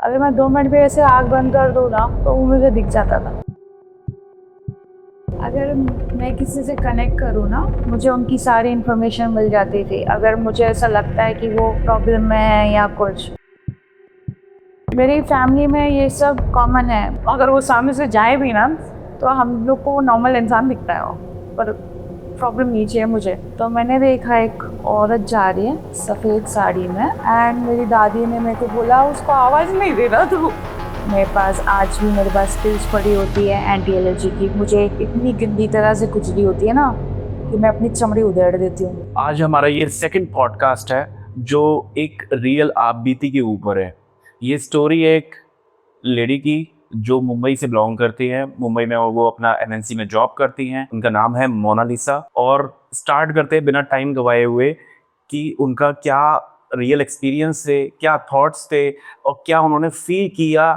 अगर मैं 2 मिनट भी ऐसे आँख बंद कर दूँ ना तो वो मुझे दिख जाता था। अगर मैं किसी से कनेक्ट करूँ ना, मुझे उनकी सारी इन्फॉर्मेशन मिल जाती थी। अगर मुझे ऐसा लगता है कि वो प्रॉब्लम में है या कुछ। मेरी फैमिली में ये सब कॉमन है। अगर वो सामने से जाए भी ना तो हम लोग को नॉर्मल इंसान दिखता है वो, पर प्रॉब्लम नीचे है मुझे। तो मैंने देखा एक औरत जा रही है सफ़ेद साड़ी में, एंड मेरी दादी ने मेरे को बोला उसको आवाज़ नहीं देना तू। मेरे पास आज भी मेरे पास पिल्स पड़ी होती है एंटी एलर्जी की। मुझे इतनी गंदी तरह से खुजली होती है ना कि मैं अपनी चमड़ी उधेड़ देती हूँ। आज हमारा ये सेकंड पॉडकास्ट है जो एक रियल आप बीती के ऊपर है। ये स्टोरी है एक लेडी की जो मुंबई से बिलोंग करती है। मुंबई में वो अपना एमएनसी में जॉब करती हैं। उनका नाम है मोनालिसा। और स्टार्ट करते हैं बिना टाइम गवाए हुए कि उनका क्या रियल एक्सपीरियंस थे, क्या थॉट्स थे और क्या उन्होंने फील किया,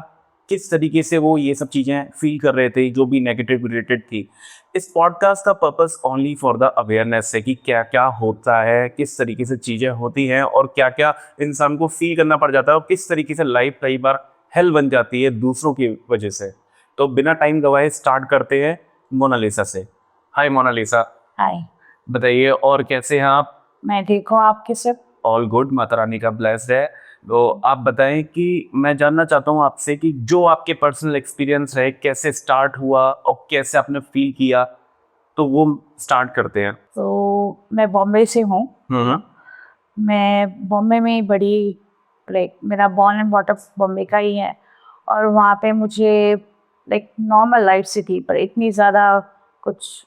किस तरीके से वो ये सब चीज़ें फील कर रहे थे जो भी नेगेटिव रिलेटेड थी। इस पॉडकास्ट का purpose only for the awareness है कि क्या क्या होता है, किस तरीके से चीज़ें होती हैं और क्या क्या इंसान को फील करना पड़ जाता है और किस तरीके से लाइफ कई बार हेल बन जाती है दूसरों की वजह से। तो बिना टाइम गवाए स्टार्ट करते हैं मोनालिसा से। हाय मोनालिसा, हाय। बताइए और कैसे हैं आप? मैं ठीक हूँ, आप कैसे? ऑल गुड, माता रानी का ब्लेस्ड है। तो आप बताएं कि मैं जानना चाहता हूँ आपसे कि जो आपके पर्सनल एक्सपीरियंस है, कैसे स्टार्ट हुआ और कैसे आपने फील किया, तो वो स्टार्ट करते हैं। तो मैं बॉम्बे से हूँ। हम्म। मैं बॉम्बे में ही बड़ी, लाइक मेरा born and bought up Bombay का ही है। और वहाँ पे मुझे लाइक नॉर्मल लाइफ से थी, पर इतनी ज़्यादा कुछ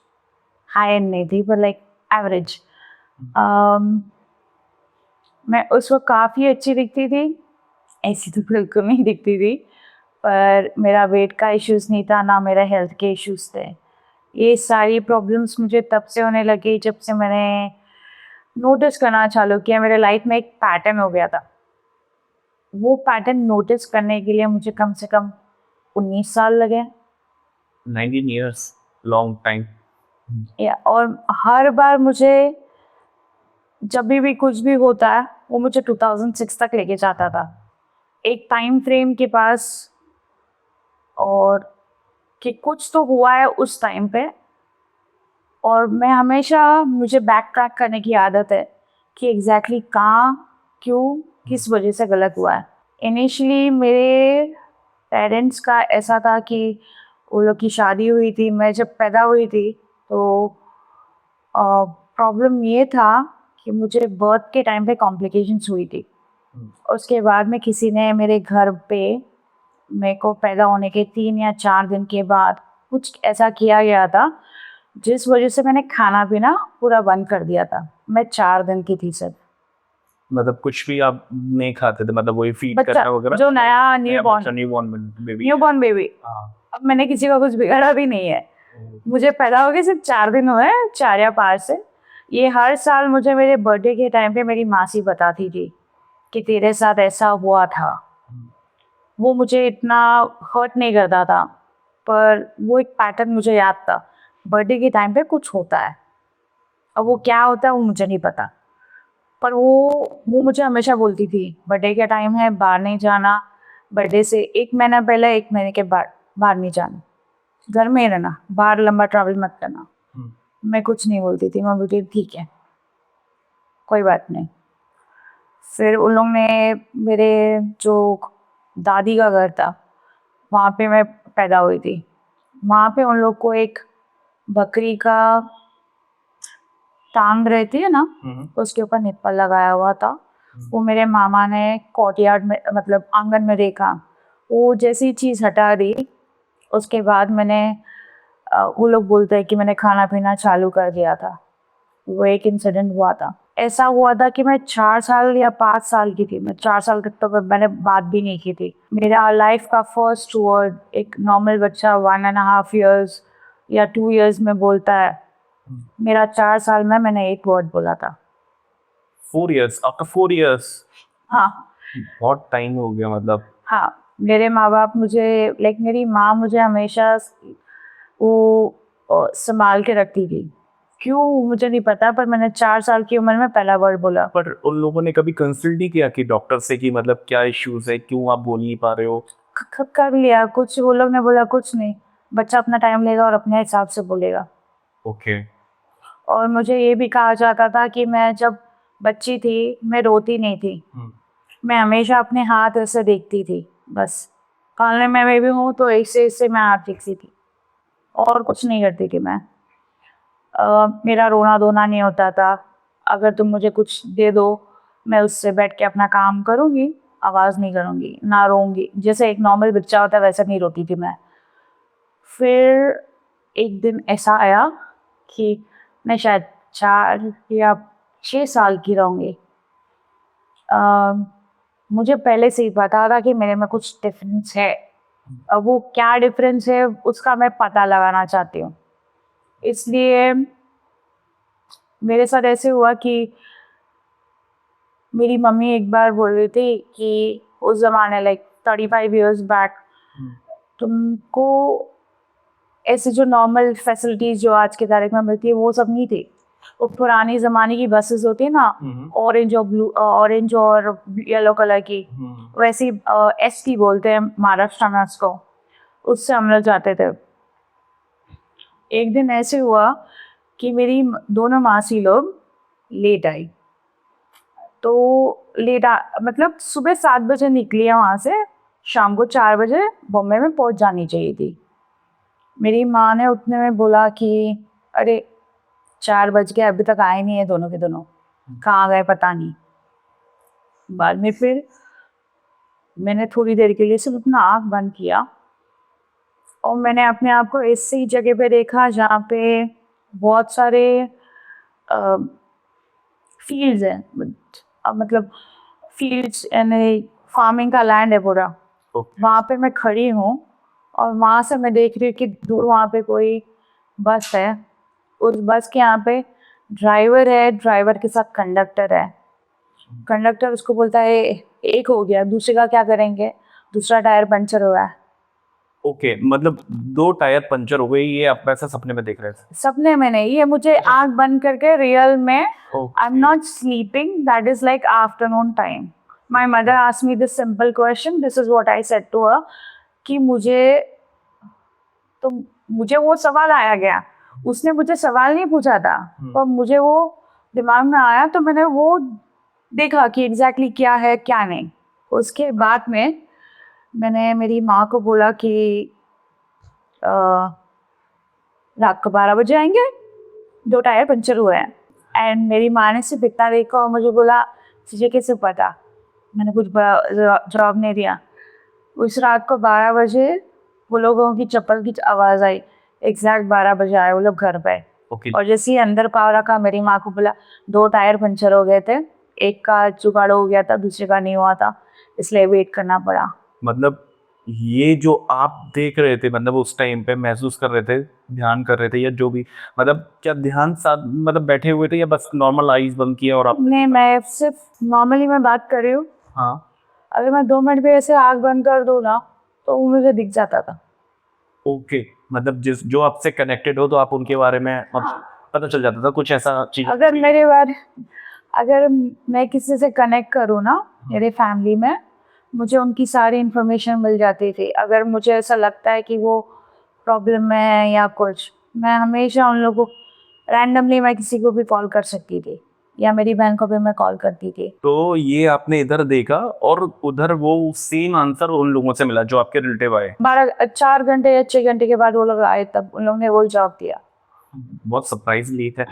हाई एंड नहीं थी, पर लाइक एवरेज। मैं उस वक्त काफ़ी अच्छी दिखती थी, ऐसी तो बिल्कुल नहीं दिखती थी। पर मेरा वेट का इश्यूज़ नहीं था, ना मेरा हेल्थ के इश्यूज़ थे। ये सारी प्रॉब्लम्स मुझे तब से होने लगी जब से मैंने नोटिस करना चालू किया। मेरे लाइफ में एक पैटर्न हो गया था। वो पैटर्न नोटिस करने के लिए मुझे कम से कम 19 साल लगे। 19 ईयर्स, लॉन्ग टाइम। या और हर बार मुझे जब भी कुछ भी होता है वो मुझे 2006 तक लेके जाता था, एक टाइम फ्रेम के पास। और कि कुछ तो हुआ है उस टाइम पे। और मैं हमेशा, मुझे बैक ट्रैक करने की आदत है कि एग्जैक्टली कहाँ, क्यों, किस वजह से गलत हुआ है। इनिशियली मेरे पेरेंट्स का ऐसा था कि वो लोग की शादी हुई थी, मैं जब पैदा हुई थी तो प्रॉब्लम ये था कि मुझे बर्थ के टाइम पे कॉम्प्लिकेशंस हुई थी। उसके बाद में किसी ने मेरे घर पे मेरे को पैदा होने के 3 या 4 दिन के बाद कुछ ऐसा किया गया था जिस वजह से मैंने खाना पीना पूरा बंद कर दिया था। मैं 4 दिन की थी सर। मतलब कुछ भी आप नहीं खाते थे, मतलब वही फीड बच्चा, करना वगैरह? जो नया नया बच्चा, newborn newborn baby. Newborn baby. हाँ। अब मैंने किसी का कुछ बिगाड़ा भी नहीं है। मुझे पैदा हो गए सिर्फ 4 दिन हुए हैं, 4 या 5 से। ये हर साल मुझे मेरे बर्थडे के टाइम पे मेरी मासी बताती थी कि तेरे साथ ऐसा हुआ था। वो मुझे इतना हर्ट नहीं करता था, पर वो एक पैटर्न मुझे याद था, बर्थडे के टाइम पे कुछ होता है। अब वो क्या होता है वो मुझे नहीं पता, पर वो मुझे हमेशा बोलती थी बर्थडे का टाइम है, बाहर नहीं जाना। बर्थडे से 1 महीना पहले, 1 महीने के बाद बाहर नहीं जाना, घर में ही रहना, बाहर लंबा ट्रैवल मत करना। मैं कुछ नहीं बोलती थी, मैं बोलती थी ठीक है, कोई बात नहीं। फिर उन लोग ने, मेरे जो दादी का घर था वहाँ पे मैं पैदा हुई थी, वहाँ पे उन लोग को एक बकरी का टांग रहती है ना, उसके ऊपर निप्पल लगाया हुआ था। वो मेरे मामा ने कोर्टयार्ड में, मतलब आंगन में देखा। वो जैसी चीज़ हटा दी, उसके बाद मैंने वो लोग बोलते हैं कि मैंने खाना पीना चालू कर दिया था। वो एक इंसिडेंट हुआ था। ऐसा हुआ था कि मैं 4 साल या 5 साल की थी। मैं 4 साल तक तो मैंने बात भी नहीं की थी। मेरा लाइफ का फर्स्ट वर्ड एक नॉर्मल बच्चा 1.5 years या 2 years में बोलता है, मेरा 4 साल में मैंने एक वर्ड बोला था। 4 ईयर्स, आफ्टर 4 ईयर्स? हाँ। बहुत टाइम हो गया मतलब। हाँ, मेरे माँ बाप मुझे, लाइक मेरी माँ मुझे हमेशा वो संभाल के रखती थी। क्यों मुझे नहीं पता, पर मैंने 4 साल की उम्र में पहला वर्ड बोला। पर उन लोगों ने कभी कंसल्ट नहीं किया कि डॉक्टर से कि मतलब क्या इश्यूज है, क्यों आप बोल नहीं पा रहे हो? कर लिया कुछ, वो लोग ने बोला कुछ नहीं, बच्चा अपना टाइम लेगा और अपने हिसाब से बोलेगा। ओके। और मुझे ये भी कहा जाता था कि मैं जब बच्ची थी मैं रोती नहीं थी, मैं हमेशा अपने हाथ ऐसे देखती थी, बस पालने में भी हूँ तो ऐसे ऐसे मैं हाथ देखती थी और कुछ नहीं करती थी मैं। मेरा रोना धोना नहीं होता था, अगर तुम मुझे कुछ दे दो मैं उससे बैठ के अपना काम करूँगी, आवाज़ नहीं करूँगी ना रोऊंगी, जैसे एक नॉर्मल बच्चा होता है वैसा नहीं रोती थी मैं। फिर एक दिन ऐसा आया कि मैं शायद 4 या 6 साल की रहूँगी। मुझे पहले से ही पता था कि मेरे में कुछ डिफरेंस है, अब वो क्या डिफरेंस है उसका मैं पता लगाना चाहती हूँ। इसलिए मेरे साथ ऐसे हुआ कि मेरी मम्मी एक बार बोल रही थी कि उस ज़माने लाइक 35 इयर्स बैक तुमको ऐसे जो नॉर्मल फैसिलिटीज़ जो आज के तारीख में मिलती है वो सब नहीं थी। वो पुरानी ज़माने की बसेस होती है ना, ऑरेंज और ब्लू, ऑरेंज और येलो कलर की, वैसी एसटी बोलते हैं महाराष्ट्र में उसको, उससे हम लोग जाते थे। एक दिन ऐसे हुआ कि मेरी दोनों मासी लोग लेट आई, तो मतलब सुबह 7 बजे निकली है वहाँ से, शाम को 4 बजे बॉम्बे में पहुँच जानी चाहिए थी। मेरी माँ ने उतने में बोला कि अरे 4 बज गए अभी तक आए नहीं है दोनों के दोनों, कहाँ गए पता नहीं। बाद में फिर मैंने थोड़ी देर के लिए सिर्फ अपना आँख बंद किया और मैंने अपने आप को ऐसी जगह पे देखा जहाँ पे बहुत सारे फील्ड्स हैं, मतलब फील्ड्स यानी फार्मिंग का लैंड है पूरा। वहाँ पे मैं खड़ी हूँ और वहाँ से मैं देख रही हूँ कि दूर वहाँ पे कोई बस है, उस बस के यहाँ पे ड्राइवर है, ड्राइवर के साथ कंडक्टर है। कंडक्टर उसको बोलता है एक हो गया, दूसरे का क्या करेंगे, दूसरा टायर पंचर हुआ है। ओके, मतलब 2 टायर पंचर हो गए, ये आप वैसा सपने में देख रहे थे? सपने में नहीं, ये मुझे आंख बंद करके रियल में। I am not sleeping, that is like afternoon time. My mother asked me this simple question, this is what I said to her कि मुझे वो सवाल आया गया, उसने मुझे सवाल नहीं पूछा था, पर मुझे वो दिमाग में आया तो मैंने वो देखा कि एग्जैक्टली क्या है क्या नहीं। उसके बाद में मैंने मेरी माँ को बोला कि रात को 12 बजे आएंगे, 2 टायर पंचर हुए हैं। एंड मेरी माँ ने सिर्फ इतना देखा और मुझे बोला तुझे कैसे पता। मैंने कुछ जवाब नहीं दिया। उस रात को 12 बजे वो लोगों की चप्पल की आवाज़ आई, एग्जैक्ट 12 बजे आए वो लोग घर पे। ओके। और जैसे ही अंदर पाव रखा मेरी माँ को बोला 2 टायर पंचर हो गए थे, एक का जुगाड़ हो गया था, दूसरे का नहीं हुआ था, इसलिए वेट करना पड़ा। मतलब ये जो आप देख रहे थे, मतलब उस टाइम पे महसूस कर रहे थे, ध्यान कर रहे थे या जो भी, मतलब क्या ध्यान साथ मतलब बैठे हुए थे या बस नॉर्मल आईज बंद किया और आप? नहीं, मैं सिर्फ नॉर्मली मैं बात कर रही हूँ। हाँ। अगर मैं 2 मिनट भी ऐसे आँख बंद कर दूँ ना तो वो मुझे दिख जाता था। ओके, मतलब जिस जो आपसे कनेक्टेड हो तो आप उनके बारे में पता चल जाता था कुछ ऐसा चीज? अगर मैं किसी से कनेक्ट करूँ ना मेरे फैमिली में, मुझे उनकी सारी इन्फॉर्मेशन मिल जाती थी। अगर मुझे ऐसा लगता है कि वो प्रॉब्लम में है या कुछ, मैं हमेशा उन लोगों को रैंडमली मैं किसी को भी कॉल कर सकती थी या मेरी बहन को भी मैं कॉल करती थी। तो ये आपने इधर देखा और उधर वो सेम आंसर उन लोगों से मिला जो आपके रिलेटिव आए? 4 घंटे या 6 घंटे के बाद वो लोग आए तब उन लोगों ने वो जवाब दिया। बहुत सरप्राइज लीक है।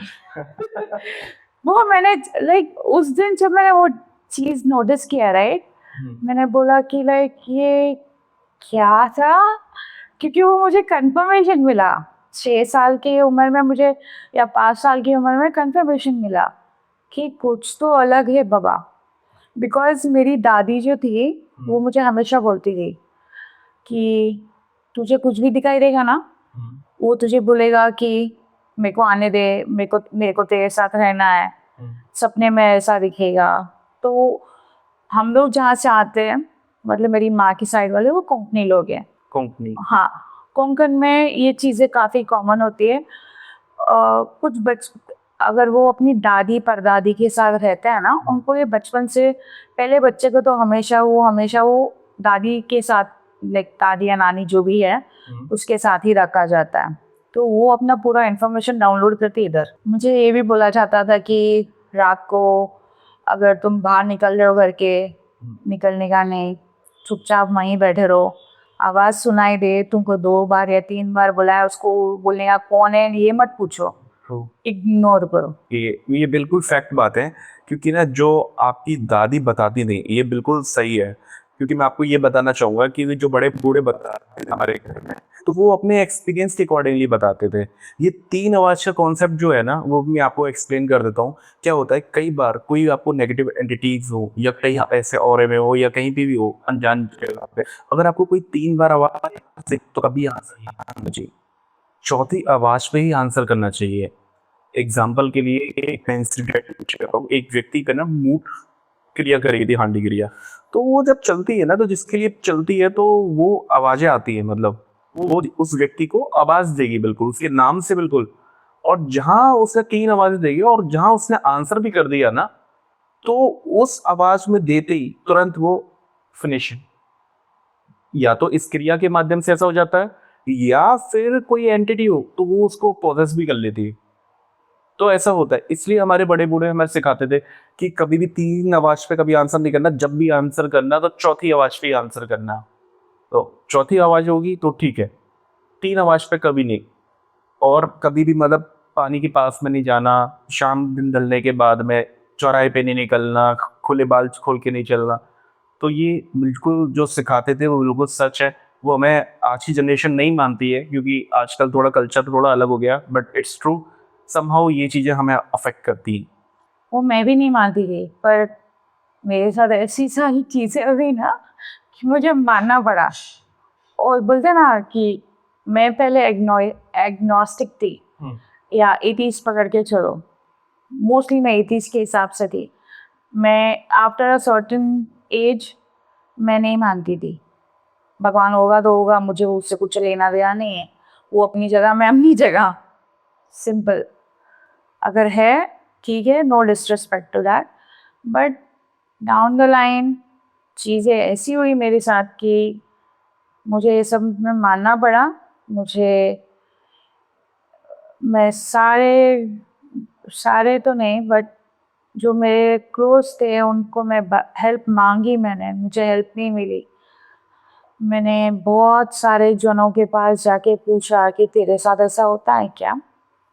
वो मैंने लाइक उस दिन जब मैंने वो चीज नोटिस किया राइट, मैंने बोला कि लाइक ये क्या था, क्योंकि वो मुझे कंफर्मेशन मिला 6 साल की उम्र में मुझे, या 5 साल की उम्र में कंफर्मेशन मिला कि कुछ तो अलग है बाबा। बिकॉज मेरी दादी जो थी वो मुझे हमेशा बोलती थी कि तुझे कुछ भी दिखाई देगा ना, वो तुझे बोलेगा कि मेरे को आने दे, मेरे को तेरे साथ रहना है, सपने में ऐसा दिखेगा। तो हम लोग जहाँ से आते हैं, मतलब मेरी माँ की साइड वाले वो कोंकणी लोग हैं। कोंकणी? हाँ, कोंकण में ये चीज़ें काफ़ी कॉमन होती है। अगर वो अपनी दादी परदादी के साथ रहते हैं ना, उनको ये बचपन से, पहले बच्चे को तो हमेशा वो दादी के साथ, लाइक दादी या नानी जो भी है उसके साथ ही रखा जाता है, तो वो अपना पूरा इन्फॉर्मेशन डाउनलोड करती है इधर। मुझे ये भी बोला जाता था कि रात को अगर तुम बाहर निकल रहे हो घर के, निकलने का नहीं, चुपचाप वहीं बैठे रहो, आवाज़ सुनाई दे तुमको 2 बार या 3 बार बुलाया, उसको बोलने का कौन है ये मत पूछो, इग्नोर करो। ये बिल्कुल फैक्ट बात है, क्योंकि ना जो आपकी दादी बताती थी ये बिल्कुल सही है। क्योंकि मैं आपको ये बताना चाहूँगा कि जो बड़े बूढ़े बताते थे हमारे घर में, तो वो अपने एक्सपीरियंस के अकॉर्डिंगली बताते थे। ये 3 आवाज़ का कॉन्सेप्ट जो है ना, वो मैं आपको एक्सप्लेन कर देता हूँ। क्या होता है, कई बार कोई आपको नेगेटिव एंटिटीज़ हो या कहीं आप ऐसे ऑरे में हो या कहीं पे भी हो अनजान जगह पे, अगर आपको कोई 3 बार आवाज़ से, तो कभी आंसर नहीं करना चाहिए, चौथी आवाज़ पे ही आंसर करना चाहिए। एग्जाम्पल के लिए एक मैं इंसिडेंट पूछ रहा हूँ, एक व्यक्ति का ना मूठ क्रिया करी थी, हांडी क्रिया। तो वो जब चलती है ना, तो जिसके लिए चलती है तो वो आवाजें आती है, मतलब वो उस व्यक्ति को आवाज देगी बिल्कुल उसके नाम से बिल्कुल। और जहां उसने 3 आवाजें देगी और जहां उसने आंसर भी कर दिया ना, तो उस आवाज में देते ही तुरंत वो फिनिशिंग, या तो इस क्रिया के माध्यम से ऐसा हो जाता है, या फिर कोई एंटिटी हो तो वो उसको पोजेस भी कर लेती है। तो ऐसा होता है, इसलिए हमारे बड़े बूढ़े हमें सिखाते थे कि कभी भी 3 आवाज पे कभी आंसर नहीं करना, जब भी आंसर करना तो चौथी आवाज पे ही आंसर करना। तो चौथी आवाज होगी तो ठीक है, 3 आवाज पे कभी नहीं। और कभी भी मतलब पानी के पास में नहीं जाना, शाम दिन ढलने के बाद में चौराहे पे नहीं निकलना, खुले बाल खोल के नहीं चलना। तो ये बिल्कुल जो सिखाते थे वो बिल्कुल सच है। वो हमें आज की जनरेशन नहीं मानती है, क्योंकि आजकल थोड़ा कल्चर थोड़ा अलग हो गया, बट इट्स ट्रू, समहाउ ये चीज़ें हमें अफेक्ट करती हैं। वो मैं भी नहीं मानती थी, पर मेरे साथ ऐसी सारी चीज़ें हुई ना कि मुझे मानना पड़ा। और बोलते ना कि मैं पहले एग्नोस्टिक थी, या एथीस्ट पकड़ के चलो, मोस्टली मैं एथीस्ट के हिसाब से थी। मैं आफ्टर अ सर्टेन एज मैं नहीं मानती थी, भगवान होगा तो होगा, मुझे उससे कुछ लेना देना नहीं है, वो अपनी जगह मैं अपनी जगह, सिंपल। अगर है ठीक है, no disrespect to that, but down the line चीज़ें ऐसी हुई मेरे साथ कि मुझे ये सब में मानना पड़ा। मैं सारे तो नहीं, बट जो मेरे क्लोज थे उनको मैं हेल्प मांगी, मैंने, मुझे हेल्प नहीं मिली। मैंने बहुत सारे जनों के पास जाके पूछा कि तेरे साथ ऐसा होता है क्या।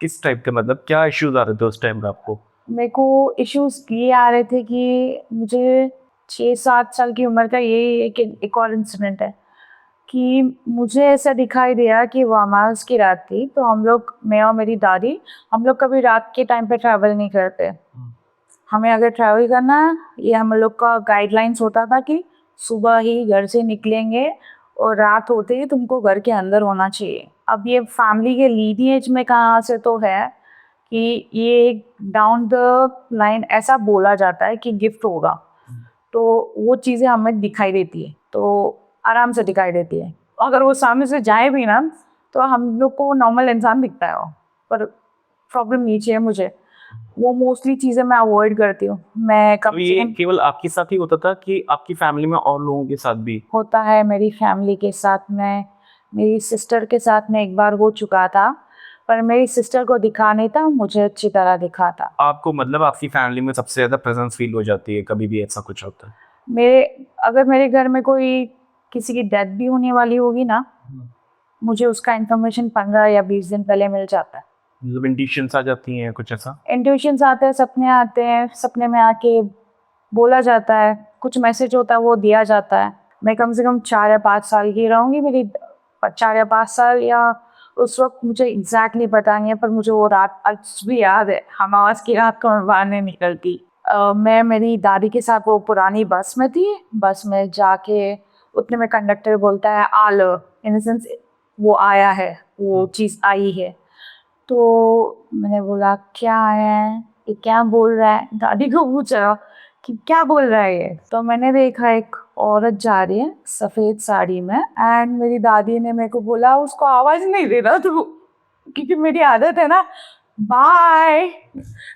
किस टाइप के, मतलब क्या इश्यूज आ रहे थे उस टाइम पे आपको? मेरे को इश्यूज ये आ रहे थे कि मुझे 6-7 साल की उम्र का ये एक और इंसिडेंट है कि मुझे ऐसा दिखाई दिया कि वो अमावस की रात थी, तो हम लोग, मैं और मेरी दादी, हम लोग कभी रात के टाइम पे ट्रैवल नहीं करते। हमें अगर ट्रैवल करना है, ये हम लोग का गाइडलाइंस होता था कि सुबह ही घर से निकलेंगे और रात होते ही तुमको घर के अंदर होना चाहिए। अब ये फैमिली के लीनिएज में कहाँ से तो है कि ये डाउन द लाइन ऐसा बोला जाता है कि गिफ्ट होगा, तो वो चीज़ें हमें दिखाई देती है, तो आराम से दिखाई देती है। अगर वो सामने से जाए भी ना, तो हम लोग को नॉर्मल इंसान दिखता है वो, पर प्रॉब्लम नीचे है मुझे, वो मोस्टली चीज़ें मैं अवॉइड करती हूँ। मैं तो कब ये केवल आपके साथ ही होता था कि आपकी फैमिली में और लोगों के साथ भी? होता है मेरी फैमिली के साथ में, मेरी सिस्टर के साथ में एक बार हो चुका था, पर मेरी सिस्टर को दिखा नहीं था, मुझे अच्छी तरह दिखा था। आपको मतलब आपकी फैमिली में सबसे ज्यादा प्रेजेंस फील हो जाती है कभी भी ऐसा कुछ होता है? अगर मेरे घर में कोई किसी की डेथ भी होने वाली होगी ना, मुझे उसका इन्फॉर्मेशन 15 या 20 दिन पहले मिल जाता है। मतलब इंट्यूशंस आ जाती हैं कुछ ऐसा? इंट्यूशंस आते हैं, सपने आते हैं, सपने में आके बोला जाता है, कुछ मैसेज होता है वो दिया जाता है। मैं कम से कम 4 या 5 साल की रहूँगी, मेरी 4 या 5 साल, या उस वक्त मुझे एग्जैक्टली पता नहीं है, पर मुझे वो रात आज भी याद है, अमावस की रात को मैं बाहर नहीं निकलती। मैं मेरी दादी के साथ वो पुरानी बस में थी, बस में जाके उतने में कंडक्टर बोलता है आल, इन सेंस वो आया है, वो चीज़ आई है। तो मैंने बोला क्या आया है, ये क्या बोल रहा है, दादी को पूछा कि क्या बोल रहा है ये। तो मैंने देखा एक औरत जा रही है सफ़ेद साड़ी में, एंड मेरी दादी ने मेरे को बोला उसको आवाज़ नहीं देना तू, क्योंकि मेरी आदत है ना बाय।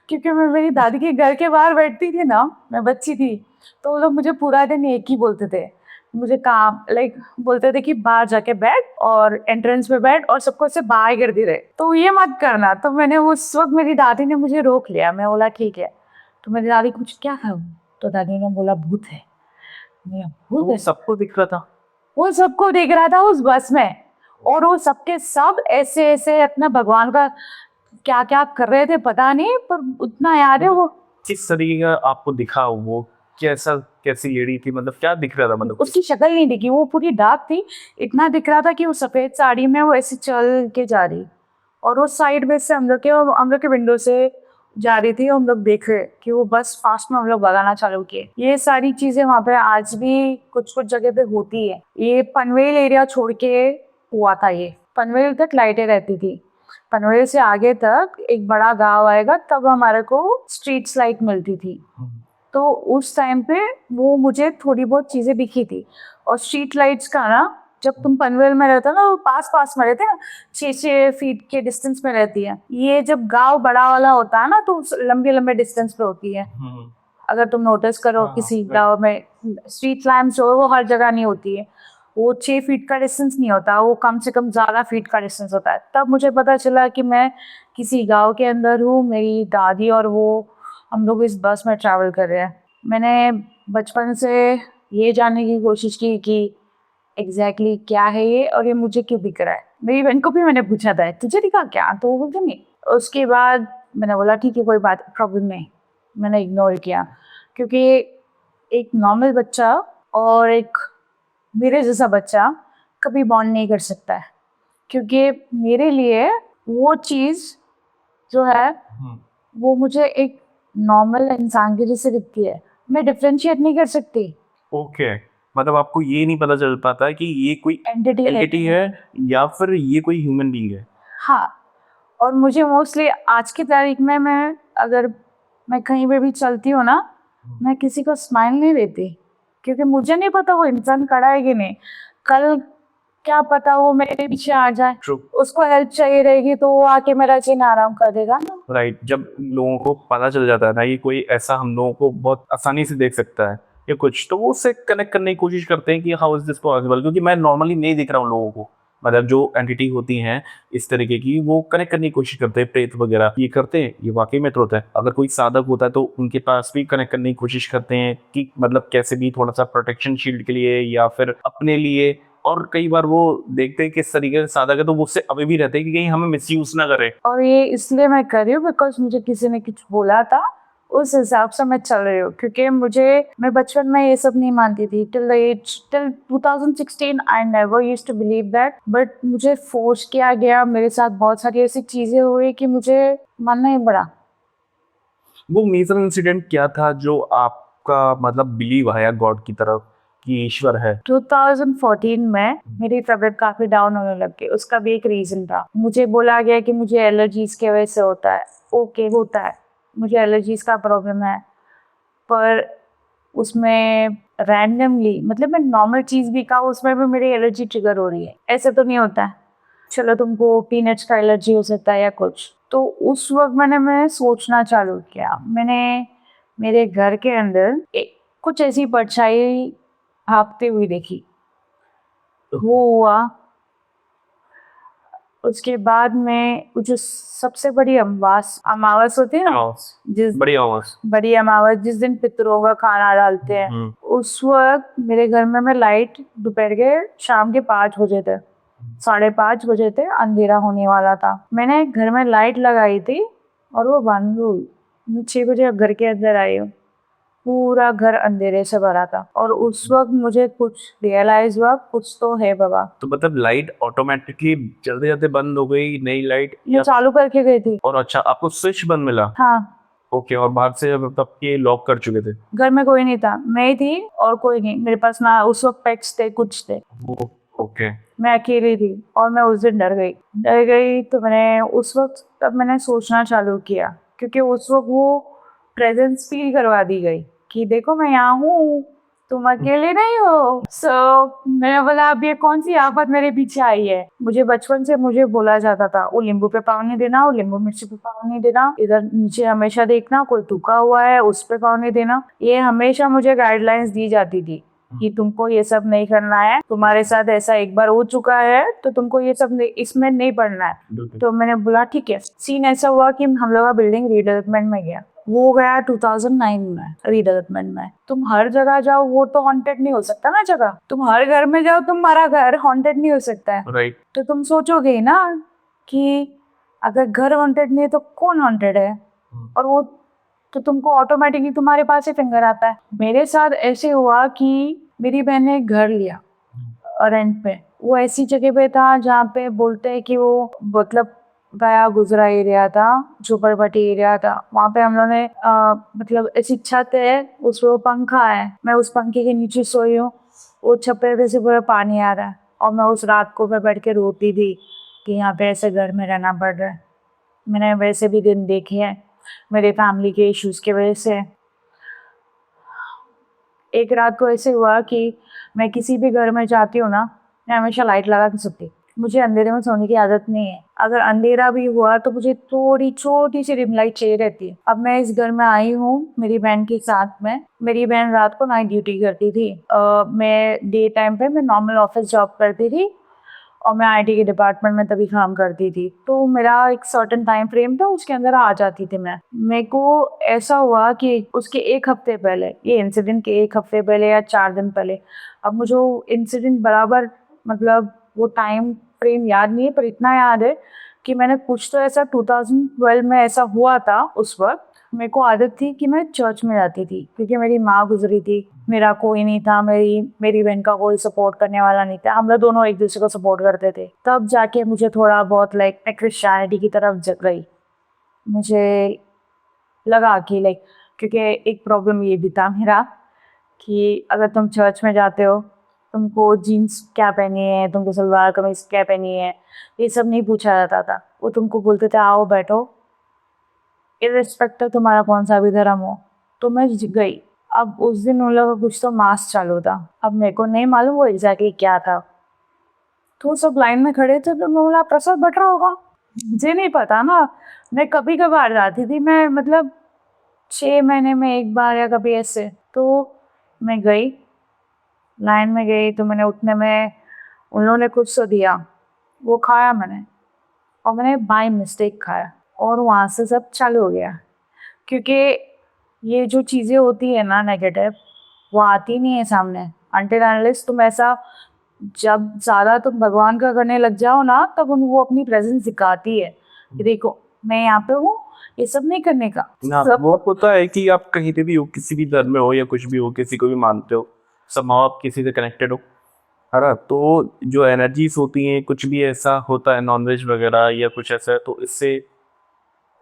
क्योंकि मैं मेरी दादी के घर के बाहर बैठती थी ना, मैं बच्ची थी, तो वो लोग मुझे पूरा दिन एक ही बोलते थे, मुझे काम लाइक बोलते थे कि बाहर जाके बैठ और एंट्रेंस पे बैठ और सबको ऐसे बाय कर दी रहे, तो ये मत करना। तो मैंने उस वक्त मेरी दादी ने मुझे रोक लिया, मैं बोला ठीक है। तो मेरी दादी कुछ क्या करूँ, तो दादी ने बोला भूत है। मैं भूत वो है? सबको दिख रहा था। वो सबको देख रहा था उस बस में, और वो सबके सब ऐसे ऐसे अपना भगवान का क्या क्या कर रहे थे पता नहीं, पर उतना याद है वो। किस तरीके का आपको दिखा वो? कैसा, कैसी लेडी थी, मतलब क्या दिख रहा था, मतलब उसकी शक्ल नहीं दिखी, वो पूरी डार्क थी। इतना दिख रहा था कि वो सफेद साड़ी में वो ऐसे चल के जा रही, और वो साइड में से हम लोग के विंडो से जा रही थी, और हम लोग देख रहे कि वो बस फास्ट में हम लोग भगाना चालू किए। ये सारी चीजें वहाँ पे आज भी कुछ कुछ जगह पे होती है। ये पनवेल एरिया छोड़ के हुआ था, ये पनवेल तक लाइटें रहती थी, पनवेल से आगे तक एक बड़ा गांव आएगा तब हमारे को स्ट्रीट लाइट मिलती थी। तो उस टाइम पे वो मुझे थोड़ी बहुत चीजें दिखी थी। और स्ट्रीट लाइट्स का ना, जब तुम पनवेल में रहते हो ना, वो पास पास में रहते हैं, 6-6 फीट के डिस्टेंस में रहती है। ये जब गांव बड़ा वाला होता है ना, तो लंबे लंबे डिस्टेंस पे होती है। अगर तुम नोटिस करो हाँ, किसी right. गांव में स्ट्रीट लैम्प जो है वो हर जगह नहीं होती है, वो 6 फीट का डिस्टेंस नहीं होता, वो कम से कम ज्यादा फीट का डिस्टेंस होता है। तब मुझे पता चला कि मैं किसी गांव के अंदर हूँ, मेरी दादी और वो हम लोग इस बस में ट्रैवल कर रहे हैं। मैंने बचपन से ये जानने की कोशिश की कि एग्जैक्टली क्या है ये, और ये मुझे क्यों दिख रहा है। मेरी बहन को भी मैंने पूछा था तुझे दिखा क्या, तो वो बोलते नहीं। उसके बाद मैंने बोला ठीक है कोई बात प्रॉब्लम नहीं, मैंने इग्नोर किया। क्योंकि एक नॉर्मल बच्चा और एक मेरे जैसा बच्चा कभी बॉन्ड नहीं कर सकता है, क्योंकि मेरे लिए वो चीज़ जो है वो मुझे एक नॉर्मल इंसान के जैसे दिखती है, मैं डिफ्रेंशिएट नहीं कर सकती। ओके, मतलब आपको ये नहीं पता चल पाता कि ये कोई एंटिटी एंटिटी है या फिर ये कोई ह्यूमन बीइंग है। हाँ। और मुझे मोस्टली आज की तारीख में अगर मैं कहीं पे भी चलती हूँ ना, मैं किसी को स्माइल नहीं देती, क्योंकि मुझे नहीं पता वो इंसान खड़ा है कि नहीं। कल क्या पता वो मेरे पीछे आ जाए, ट्रू। उसको हेल्प चाहिए रहेगी तो वो आके मेरा चीन आराम कर देगा ना। राइट, जब लोगों को पता चल जाता है ना ये कोई ऐसा हम लोगों को बहुत आसानी से देख सकता है या कुछ, तो वो उससे कनेक्ट करने की कोशिश करते हैं कि हाउ इज दिस पॉसिबल, क्योंकि मैं नॉर्मली नहीं दिख रहा हूँ लोगों को। मतलब जो एंटिटी होती हैं इस तरीके की, वो कनेक्ट करने की कोशिश करते हैं, प्रेत वगैरह ये करते हैं, ये वाकई में तो होता है। अगर कोई साधक होता है तो उनके पास भी कनेक्ट करने की कोशिश करते हैं कि मतलब कैसे भी थोड़ा सा प्रोटेक्शन शील्ड के लिए या फिर अपने लिए। और कई बार वो देखते हैं किस तरीके से साधक है, तो वो उससे अभी भी रहते हैं कि कहीं हमें मिसयूज ना करे। और ये इसलिए मैं कर रही हूँ बिकॉज मुझे किसी ने कुछ बोला था, उस हिसाब से मैं चल रही हूँ। क्योंकि मैं बचपन में ये सब नहीं मानती थी, till 2016 I never used to believe that, but मुझे फोर्स किया गया, मेरे साथ बहुत सारी ऐसी चीजें हुई कि मुझे मानना ही पड़ा। वो मेजर इंसिडेंट क्या था जो आपका मतलब बिलीव आया गॉड की तरफ कि ईश्वर है? 2014 में मेरी तबीयत काफी डाउन होने लग गई, उसका भी एक रीजन था। मुझे बोला गया कि मुझे एलर्जीज की वजह से होता है। ओके होता है, मुझे एलर्जीज का प्रॉब्लम है, पर उसमें रैंडमली मतलब मैं नॉर्मल चीज भी खाऊं उसमें भी मेरी एलर्जी ट्रिगर हो रही है, ऐसे तो नहीं होता है। चलो तुमको पीनट्स का एलर्जी हो सकता है या कुछ, तो उस वक्त मैं सोचना चालू किया। मैंने मेरे घर के अंदर कुछ ऐसी परछाई भागते हुई देखी। वो हुआ, उसके बाद में वो जो सबसे बड़ी अमावस होती है ना, जिस बड़ी आवाज। बड़ी अमावस जिस दिन पितरों का खाना डालते हैं, उस वक्त मेरे घर में मैं लाइट दोपहर के शाम के 5 बजे थे, 5:30 बजे थे, अंधेरा होने वाला था। मैंने घर में लाइट लगाई थी और वो बंद हुई। मैं 6 बजे घर के अंदर आई हूँ, पूरा घर अंधेरे से भरा था, और उस वक्त मुझे कुछ रियलाइज हुआ कुछ तो है बाबा। तो मतलब लाइट ऑटोमेटिकली चलते जाते बंद हो गई, नई लाइट मैं चालू करके गई थी। और अच्छा आपको स्विच बंद मिला? हाँ, ओके, और बाहर से तब ये लॉक कर चुके थे? घर में कोई नहीं था, मैं ही थी और कोई नहीं, मेरे पास ना उस वक्त पेट्स थे कुछ थे, ओके। मैं अकेली थी। और मैं उस दिन डर गई तो मैंने उस वक्त तब मैंने सोचना चालू किया, क्योंकि उस वक्त वो प्रेजेंस फील करवा दी गई कि देखो मैं यहाँ हूँ, तुम अकेले नहीं हो। मैंने बोला अब ये कौन सी आफत मेरे पीछे आई है। मुझे बचपन से मुझे बोला जाता था वो नींबू पे पाँव नहीं देना, वो नींबू मिर्ची पे पाँव नहीं देना, इधर नीचे हमेशा देखना, कोई थूका हुआ है उस पे पाँव नहीं देना। ये हमेशा मुझे गाइडलाइंस दी जाती थी कि तुमको ये सब नहीं करना है, तुम्हारे साथ ऐसा एक बार हो चुका है तो तुमको ये सब इसमें नहीं पढ़ना है। तो मैंने बोला ठीक है। सीन ऐसा हुआ कि हम लोग का बिल्डिंग रीडेवलपमेंट में गया, वो गया 2009 में रीडेवलपमेंट में। तुम हर जगह जाओ वो तो हॉन्टेड नहीं हो सकता ना जगह, तुम हर घर में जाओ तुम्हारा घर हॉन्टेड नहीं हो सकता है। राइट। तो तुम सोचोगे ही ना कि अगर घर हॉन्टेड नहीं है तो कौन हॉन्टेड है, और वो तो तुमको ऑटोमेटिकली तुम्हारे पास ही फिंगर आता है। मेरे साथ ऐसे हुआ कि मेरी बहन ने एक घर लिया रेंट पे। वो ऐसी जगह पे था जहाँ पे बोलते हैं कि वो मतलब गया गुजरा एरिया था, झोपड़पट्टी एरिया था। वहाँ पे हम लोगों ने मतलब ऐसी छत है, उस पर पंखा है, मैं उस पंखे के नीचे सोई हूँ, वो छप्पर पे से पूरा पानी आ रहा है, और मैं उस रात को मैं बैठ के रोती थी कि यहाँ पे ऐसे घर में रहना पड़ रहा है। मैंने वैसे भी दिन देखे हैं मेरे फैमिली के इश्यूज की वजह से। एक रात को ऐसे हुआ कि मैं किसी भी घर में जाती हूँ ना, मैं हमेशा लाइट लगा के सोती। मुझे अंधेरे में सोने की आदत नहीं है, अगर अंधेरा भी हुआ तो मुझे थोड़ी छोटी सी डिम लाइट चाहिए रहती है। अब मैं इस घर में आई हूँ मेरी बहन के साथ में। मेरी बहन रात को नाइट ड्यूटी करती थी, मैं डे टाइम पे मैं नॉर्मल ऑफिस जॉब करती थी, और मैं आईटी के डिपार्टमेंट में तभी काम करती थी। तो मेरा एक सर्टेन टाइम फ्रेम था, उसके अंदर आ जाती थी मैं। मेरे को ऐसा हुआ कि उसके एक हफ्ते पहले, ये इंसिडेंट के एक हफ्ते पहले या 4 दिन पहले, अब मुझे वो इंसिडेंट बराबर मतलब वो टाइम फ्रेम याद नहीं है, पर इतना याद है कि मैंने कुछ तो ऐसा 2012 में ऐसा हुआ था। उस वक्त मेरे को आदत थी कि मैं चर्च में जाती थी, क्योंकि मेरी माँ गुजरी थी, मेरा कोई नहीं था, मेरी बहन का कोई सपोर्ट करने वाला नहीं था, हम लोग दोनों एक दूसरे को सपोर्ट करते थे। तब जाके मुझे थोड़ा बहुत लाइक मैं क्रिश्चियनिटी की तरफ जग गई। मुझे लगा कि लाइक, क्योंकि एक प्रॉब्लम ये भी था मेरा कि अगर तुम चर्च में जाते हो, तुमको जीन्स क्या पहनी है, तुमको सलवार कमीज क्या पहनी है, ये सब नहीं पूछा जाता था। वो तुमको बोलते थे आओ बैठो, इर्रिस्पेक्टिव तुम्हारा कौन सा भी धर्म हो। तो मैं गई। अब उस दिन उन लोगों का कुछ तो मास चालू था, अब मेरे को नहीं मालूम वो एग्जैक्टली क्या था। तो सब लाइन में खड़े थे, तो मैं बोला प्रसाद बट रहा होगा, मुझे नहीं पता ना। मैं कभी कभार जाती थी, मैं मतलब 6 महीने में एक बार या कभी ऐसे। तो मैं गई, लाइन में गई, तो मैंने उठने में उन लोगों ने कुछ तो दिया, वो खाया मैंने, और मैंने बाय मिस्टेक खाया, और वहाँ से सब चालू हो गया। क्योंकि ये जो चीज़ें होती है ना नेगेटिव, वो आती नहीं है सामने अनटिल अनलेस तुम ऐसा, जब ज़्यादा तुम भगवान का करने लग जाओ ना, तब वो अपनी प्रेजेंस दिखाती है कि देखो मैं यहाँ पे हूँ, ये सब नहीं करने का। ना वो होता है कि आप कहीं पे भी हो, किसी भी धर्म में हो या कुछ भी हो, किसी को भी मानते हो, somehow आप किसी से कनेक्टेड हो, है ना। तो जो एनर्जीज होती हैं, कुछ भी ऐसा होता है नॉनवेज वगैरह या कुछ ऐसा है, तो इससे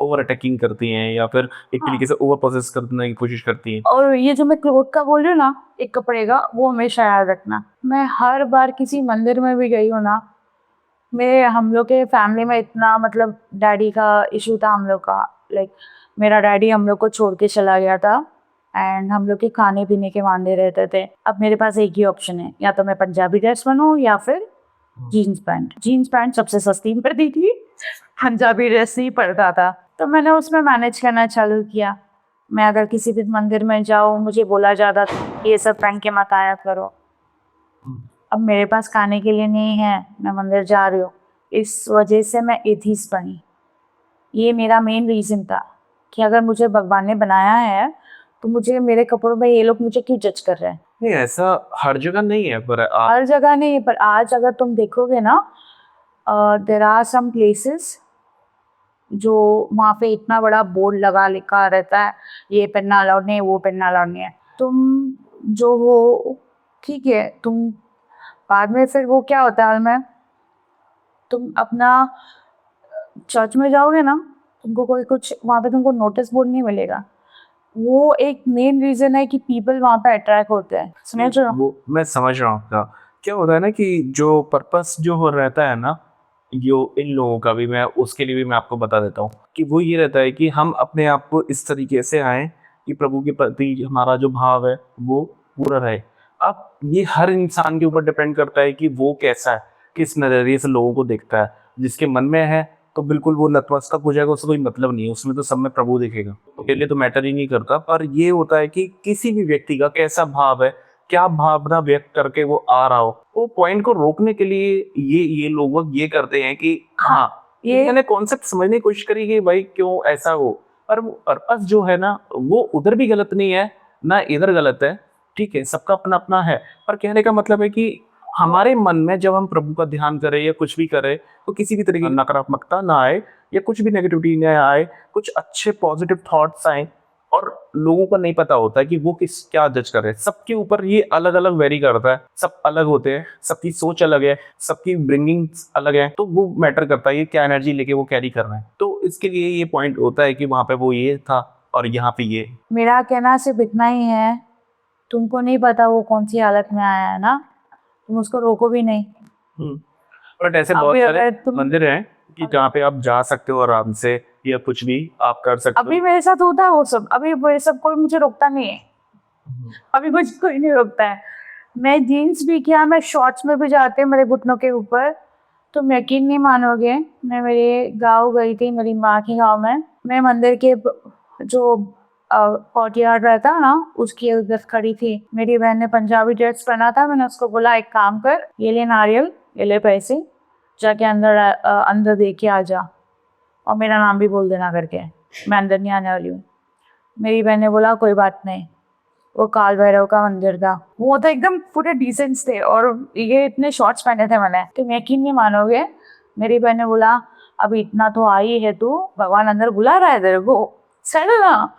ओवर अटैकिंग करती हैं या फिर एक हाँ। तरीके से ओवर प्रोसेस करने की कोशिश करती हैं। और ये जो मैं क्लोथ का बोल रही हूँ ना, एक कपड़े का, वो हमेशा याद रखना। मैं हर बार किसी मंदिर में भी गई हूँ ना, मेरे हम लोग के फैमिली में इतना मतलब डैडी का इशू था हम लोग का, लाइक मेरा डैडी हम लोग को छोड़ के चला गया था, एंड हम लोग के खाने पीने के वांदे रहते थे। अब मेरे पास एक ही ऑप्शन है, या तो मैं पंजाबी ड्रेस बनूं या फिर जीन्स पैंट। जीन्स पैंट सबसे सस्ती पड़ती थी, पंजाबी ड्रेस नहीं पड़ता था। तो मैंने उसमें मैनेज करना चालू किया। मैं अगर किसी भी मंदिर में जाऊँ, मुझे बोला जाता था ये सब पहन के मत आया करो। अब मेरे पास खाने के लिए नहीं है, मैं मंदिर जा रही हूँ, इस वजह से मैं एथीस्ट बनी। ये मेरा मेन रीज़न था कि अगर मुझे भगवान ने बनाया है तो मुझे मेरे कपड़ों में ये लोग मुझे क्यों जज कर रहे हैं। नहीं, ऐसा हर जगह नहीं है, पर हर जगह नहीं, पर आज अगर तुम देखोगे ना, देर आर सम प्लेसेस जो वहाँ पे इतना बड़ा बोर्ड लगा लिखा रहता है ये पहनना अलाउड नहीं है, वो पहनना अलाउड नहीं है। तुम जो हो ठीक है, तुम बाद में फिर वो क्या होता है में, तुम अपना चर्च में जाओगे ना, तुमको कोई कुछ वहाँ पे तुमको नोटिस बोर्ड नहीं मिलेगा। वो एक मेन रीजन है कि पीपल वहाँ पे अट्रैक्ट होते हैं, समझ रहे हो? वो मैं समझ रहा हूँ आपका। क्या होता है ना कि जो पर्पस जो हो रहता है ना, जो इन लोगों का भी, मैं उसके लिए भी मैं आपको बता देता हूँ कि वो ये रहता है कि हम अपने आप को इस तरीके से आए कि प्रभु के प्रति हमारा जो भाव है वो पूरा रहे। अब ये हर इंसान के ऊपर डिपेंड करता है कि वो कैसा है, किस नजरिए से लोगों को देखता है। जिसके मन में है तो बिल्कुल वो नतमस्तक हो जाएगा, उससे कोई मतलब नहीं है, उसमें तो सब में प्रभु दिखेगा, उसके लिए तो मैटर ही नहीं करता। पर ये होता है कि किसी भी व्यक्ति का कैसा भाव है, क्या भावना व्यक्त करके वो आ रहा हो, वो पॉइंट को रोकने के लिए ये लोग ये करते हैं कि हाँ, ये मैंने कॉन्सेप्ट समझने की कोशिश करी कि भाई क्यों ऐसा हो। पर वो पर्पस जो है ना, वो उधर भी गलत नहीं है ना इधर गलत है, ठीक है, सबका अपना अपना है। पर कहने का मतलब है कि हमारे मन में जब हम प्रभु का ध्यान करें या कुछ भी करें, तो किसी भी तरह की नकारात्मकता ना आए या कुछ भी नेगेटिविटी ना आए, कुछ अच्छे पॉजिटिव थॉट्स आए। और लोगों को नहीं पता होता है कि वो किस क्या जज कर रहे हैं, सबके ऊपर ये अलग अलग वेरी करता है, सब अलग होते हैं, सबकी सोच अलग है, सबकी ब्रिंगिंग अलग है, तो वो मैटर करता है ये क्या एनर्जी लेके वो कैरी कर रहे हैं। तो इसके लिए ये पॉइंट होता है कि वहां पे वो ये था और यहाँ पे ये। मेरा कहना सिर्फ इतना ही है, तुमको नहीं पता वो कौन सी हालत में आया है ना, तुम उसको रोको भी नहीं। बट ऐसे बहुत अभी सारे अगर तुम मंदिर हैं कि जहाँ पे आप जा सकते हो आराम से, या कुछ भी आप कर सकते अभी हो। मेरे साथ होता है वो सब, अभी मेरे सब कोई मुझे रोकता नहीं है, अभी मुझे कोई नहीं रोकता है। मैं जीन्स भी क्या, मैं शॉर्ट्स में भी जाते हैं मेरे घुटनों के ऊपर। तुम यकीन नहीं मानोगे, मैं मेरे गांव गई थी, मेरी माँ के गांव में। मैं मंदिर के जो कोर्टयार्ड रहता है ना, उसकी उधर खड़ी थी। मेरी बहन ने पंजाबी ड्रेस पहना था, मैंने उसको बोला एक काम कर, ये ले नारियल, ये ले पैसे, जाके अंदर दे के आ जा, और मेरा नाम भी बोल देना करके, मैं अंदर नहीं आने वाली हूँ। मेरी बहन ने बोला कोई बात नहीं। वो काल भैरव का मंदिर था, वो तो एकदम पूरे डिसेंट थे, और ये इतने शॉर्ट्स पहने थे मैंने, तुम यकीन नहीं मानोगे। मेरी बहन ने बोला अभी इतना तो आई है तू, भगवान अंदर बुला रहा है तेरे को, चल ना,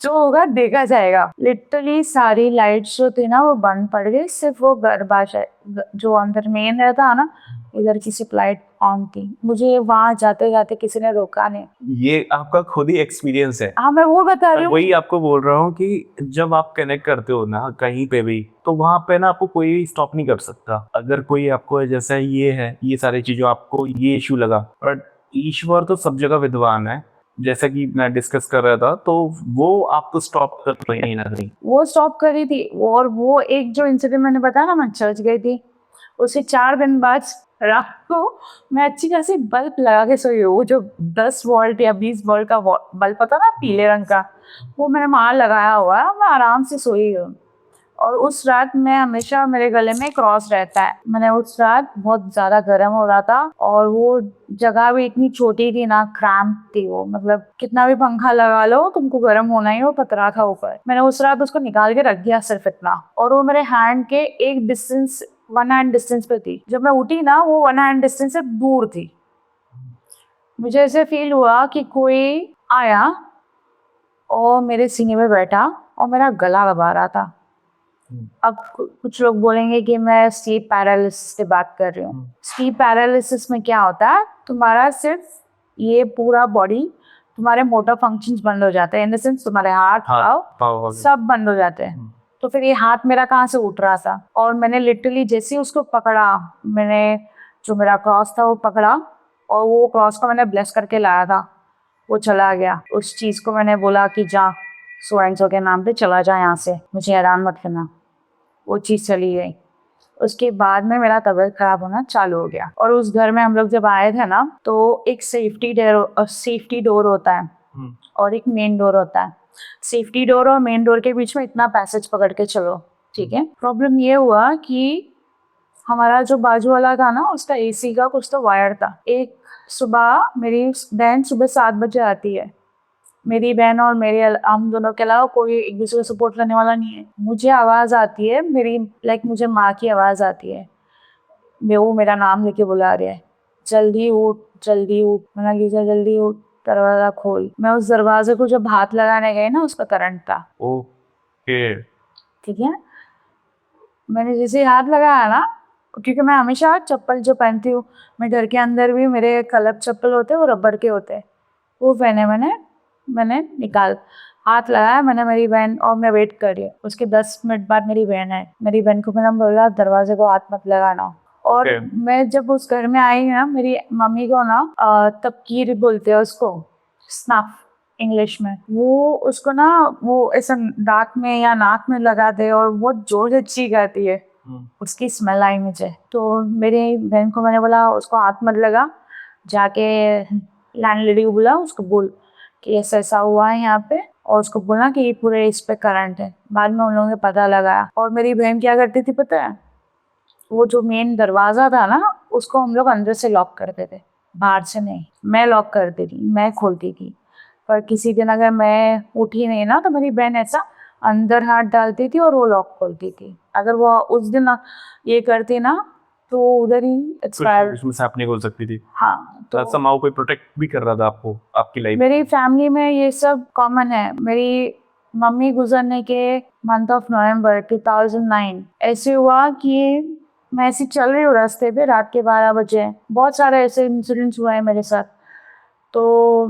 जो होगा देखा जाएगा। लिटरली सारी लाइट्स जो थी ना वो बंद पड़ गई, सिर्फ वो गर्भाशय जो अंदर मेन रहता है ना, इधर की सिर्फ लाइट ऑन थी। मुझे वहां जाते जाते किसी ने रोका नहीं। ये आपका खुद ही एक्सपीरियंस है। हाँ, मैं वो बता रही और हूँ। वही आपको बोल रहा हूँ कि जब आप कनेक्ट करते हो ना कहीं पे भी, तो वहां पे ना आपको कोई स्टॉप नहीं कर सकता। अगर कोई आपको जैसा ये है, ये सारी चीजों आपको ये इशू लगा, बट ईश्वर तो सब जगह विद्वान है, जैसा कि मैं डिस्कस कर रहा था, तो वो आपको स्टॉप कर कहीं ना कहीं। वो स्टॉप कर रही थी, और वो एक जो इंसिडेंट मैंने बताया ना, मैं चर्च गई थी, उससे 4 दिन बाद रात को मैं अच्छी खासी बल्ब लगा के सोई हूँ। वो जो 10 वोल्ट या 20 वोल्ट का बल्ब होता ना, पीले रंग का, वो मैंने वहाँ लगाया हुआ है, मैं आराम से सोई हूँ। और उस रात मैं हमेशा, मेरे गले में क्रॉस रहता है, मैंने उस रात बहुत ज़्यादा गर्म हो रहा था, और वो जगह भी इतनी छोटी थी ना, क्रैम्प थी वो, मतलब कितना भी पंखा लगा लो तुमको गर्म होना ही, वो पतरा था ऊपर। मैंने उस रात उसको निकाल के रख दिया सिर्फ इतना, और वो मेरे हैंड के एक डिस्टेंस, 1 हैंड डिस्टेंस पे थी। जब मैं उठी ना, वो 1 हैंड डिस्टेंस से दूर थी। मुझे ऐसे फील हुआ कि कोई आया और मेरे सीने में बैठा और मेरा गला दबा रहा था। अब कुछ लोग बोलेंगे कि मैं स्लीप पैरालिसिस से बात कर रही हूँ। स्लीप पैरालिसिस में क्या होता है, तुम्हारा सिर्फ ये पूरा बॉडी, तुम्हारे मोटर फंक्शंस बंद हो जाते हैं, इन द सेंस तुम्हारे हाथ पाँव सब बंद हो जाते हैं। तो फिर ये हाथ मेरा कहाँ से उठ रहा था, और मैंने लिटरली जैसे ही उसको पकड़ा, मैंने जो मेरा क्रॉस था वो पकड़ा, और वो क्रॉस को मैंने ब्लेस करके लाया था, वो चला गया। उस चीज़ को मैंने बोला कि जा, सो एंड सो के नाम पे चला जा यहाँ से, मुझे हैरान मत करना। वो चीज़ चली गई। उसके बाद में मेरा तबीयत खराब होना चालू हो गया। और उस घर में हम लोग जब आए थे ना, तो एक सेफ्टी डोर होता है और एक मेन डोर होता है। सेफ्टी डोर और मेन डोर के बीच में इतना पैसेज पकड़ के चलो, ठीक है। प्रॉब्लम ये हुआ कि हमारा जो बाजू वाला था ना, उसका एसी का कुछ तो वायर था। एक सुबह मेरी बहन सुबह 7 बजे आती है, मेरी बहन और हम दोनों के अलावा कोई एक दूसरे को सपोर्ट करने वाला नहीं है। मुझे आवाज़ आती है मेरी, मुझे माँ की आवाज़ आती है, वो मेरा नाम लेके बुला रही है, जल्दी उठ जल्दी उठ। मैंने लीजा जल्दी उठ, दरवाज़ा खोल। मैं उस दरवाजे को जब हाथ लगाने गई ना, उसका करंट था। ओके। ठीक है, मैंने जैसे हाथ लगाया ना, क्योंकि मैं हमेशा चप्पल जो पहनती हूँ, मैं घर के अंदर भी मेरे क्लब चप्पल होते हैं, वो रबर के होते हैं, वो पहने मैंने निकाल हाथ लगाया। मैंने मेरी बहन, और मैं वेट कर रही हूँ, उसके 10 मिनट बाद मेरी बहन है। मेरी बहन को मैंने बोला दरवाजे को हाथ मत लगाना। और मैं जब उस घर में आई ना, मेरी मम्मी को ना तपकीर बोलते हैं उसको, स्नफ इंग्लिश में। वो उसको ना वो ऐसा दांत में या नाक में लगा दे और बहुत जोर से चीख आती है, उसकी स्मेल आई मुझे। तो मेरी बहन को मैंने बोला उसको हाथ मत लगा, जाके लैंडलेडी को बोला, उसको बोल कि ऐसा ऐसा हुआ है यहाँ पे, और उसको बोला कि ये पूरे इस पे करंट है। बाद में उन लोगों ने पता लगाया। और मेरी बहन क्या करती थी पता है, वो जो मेन दरवाजा था ना उसको हम लोग अंदर से लॉक करते थे, बाहर से नहीं। मैं लॉक करती थी, मैं खोलती थी। पर किसी दिन अगर मैं उठी नहीं ना तो मेरी बहन ऐसा अंदर हाथ डालती थी और वो लॉक खोलती थी। अगर वो उस दिन ये करती ना तो उधर ही एक्सपायर। उसमें से आप नहीं खोल सकती थी। हाँ, तो तो समाओ कोई प्रोटेक्ट भी कर रहा था आपको आपकी लाइफ। मेरी फैमिली में ये सब कॉमन है। मेरी मम्मी गुजरने के मंथ ऑफ नवंबर 2009 ऐसे हुआ कि मैं ऐसी चल रही हूँ रास्ते पे, रात के 12 बजे। बहुत सारे ऐसे इंसिडेंट्स हुए हैं मेरे साथ। तो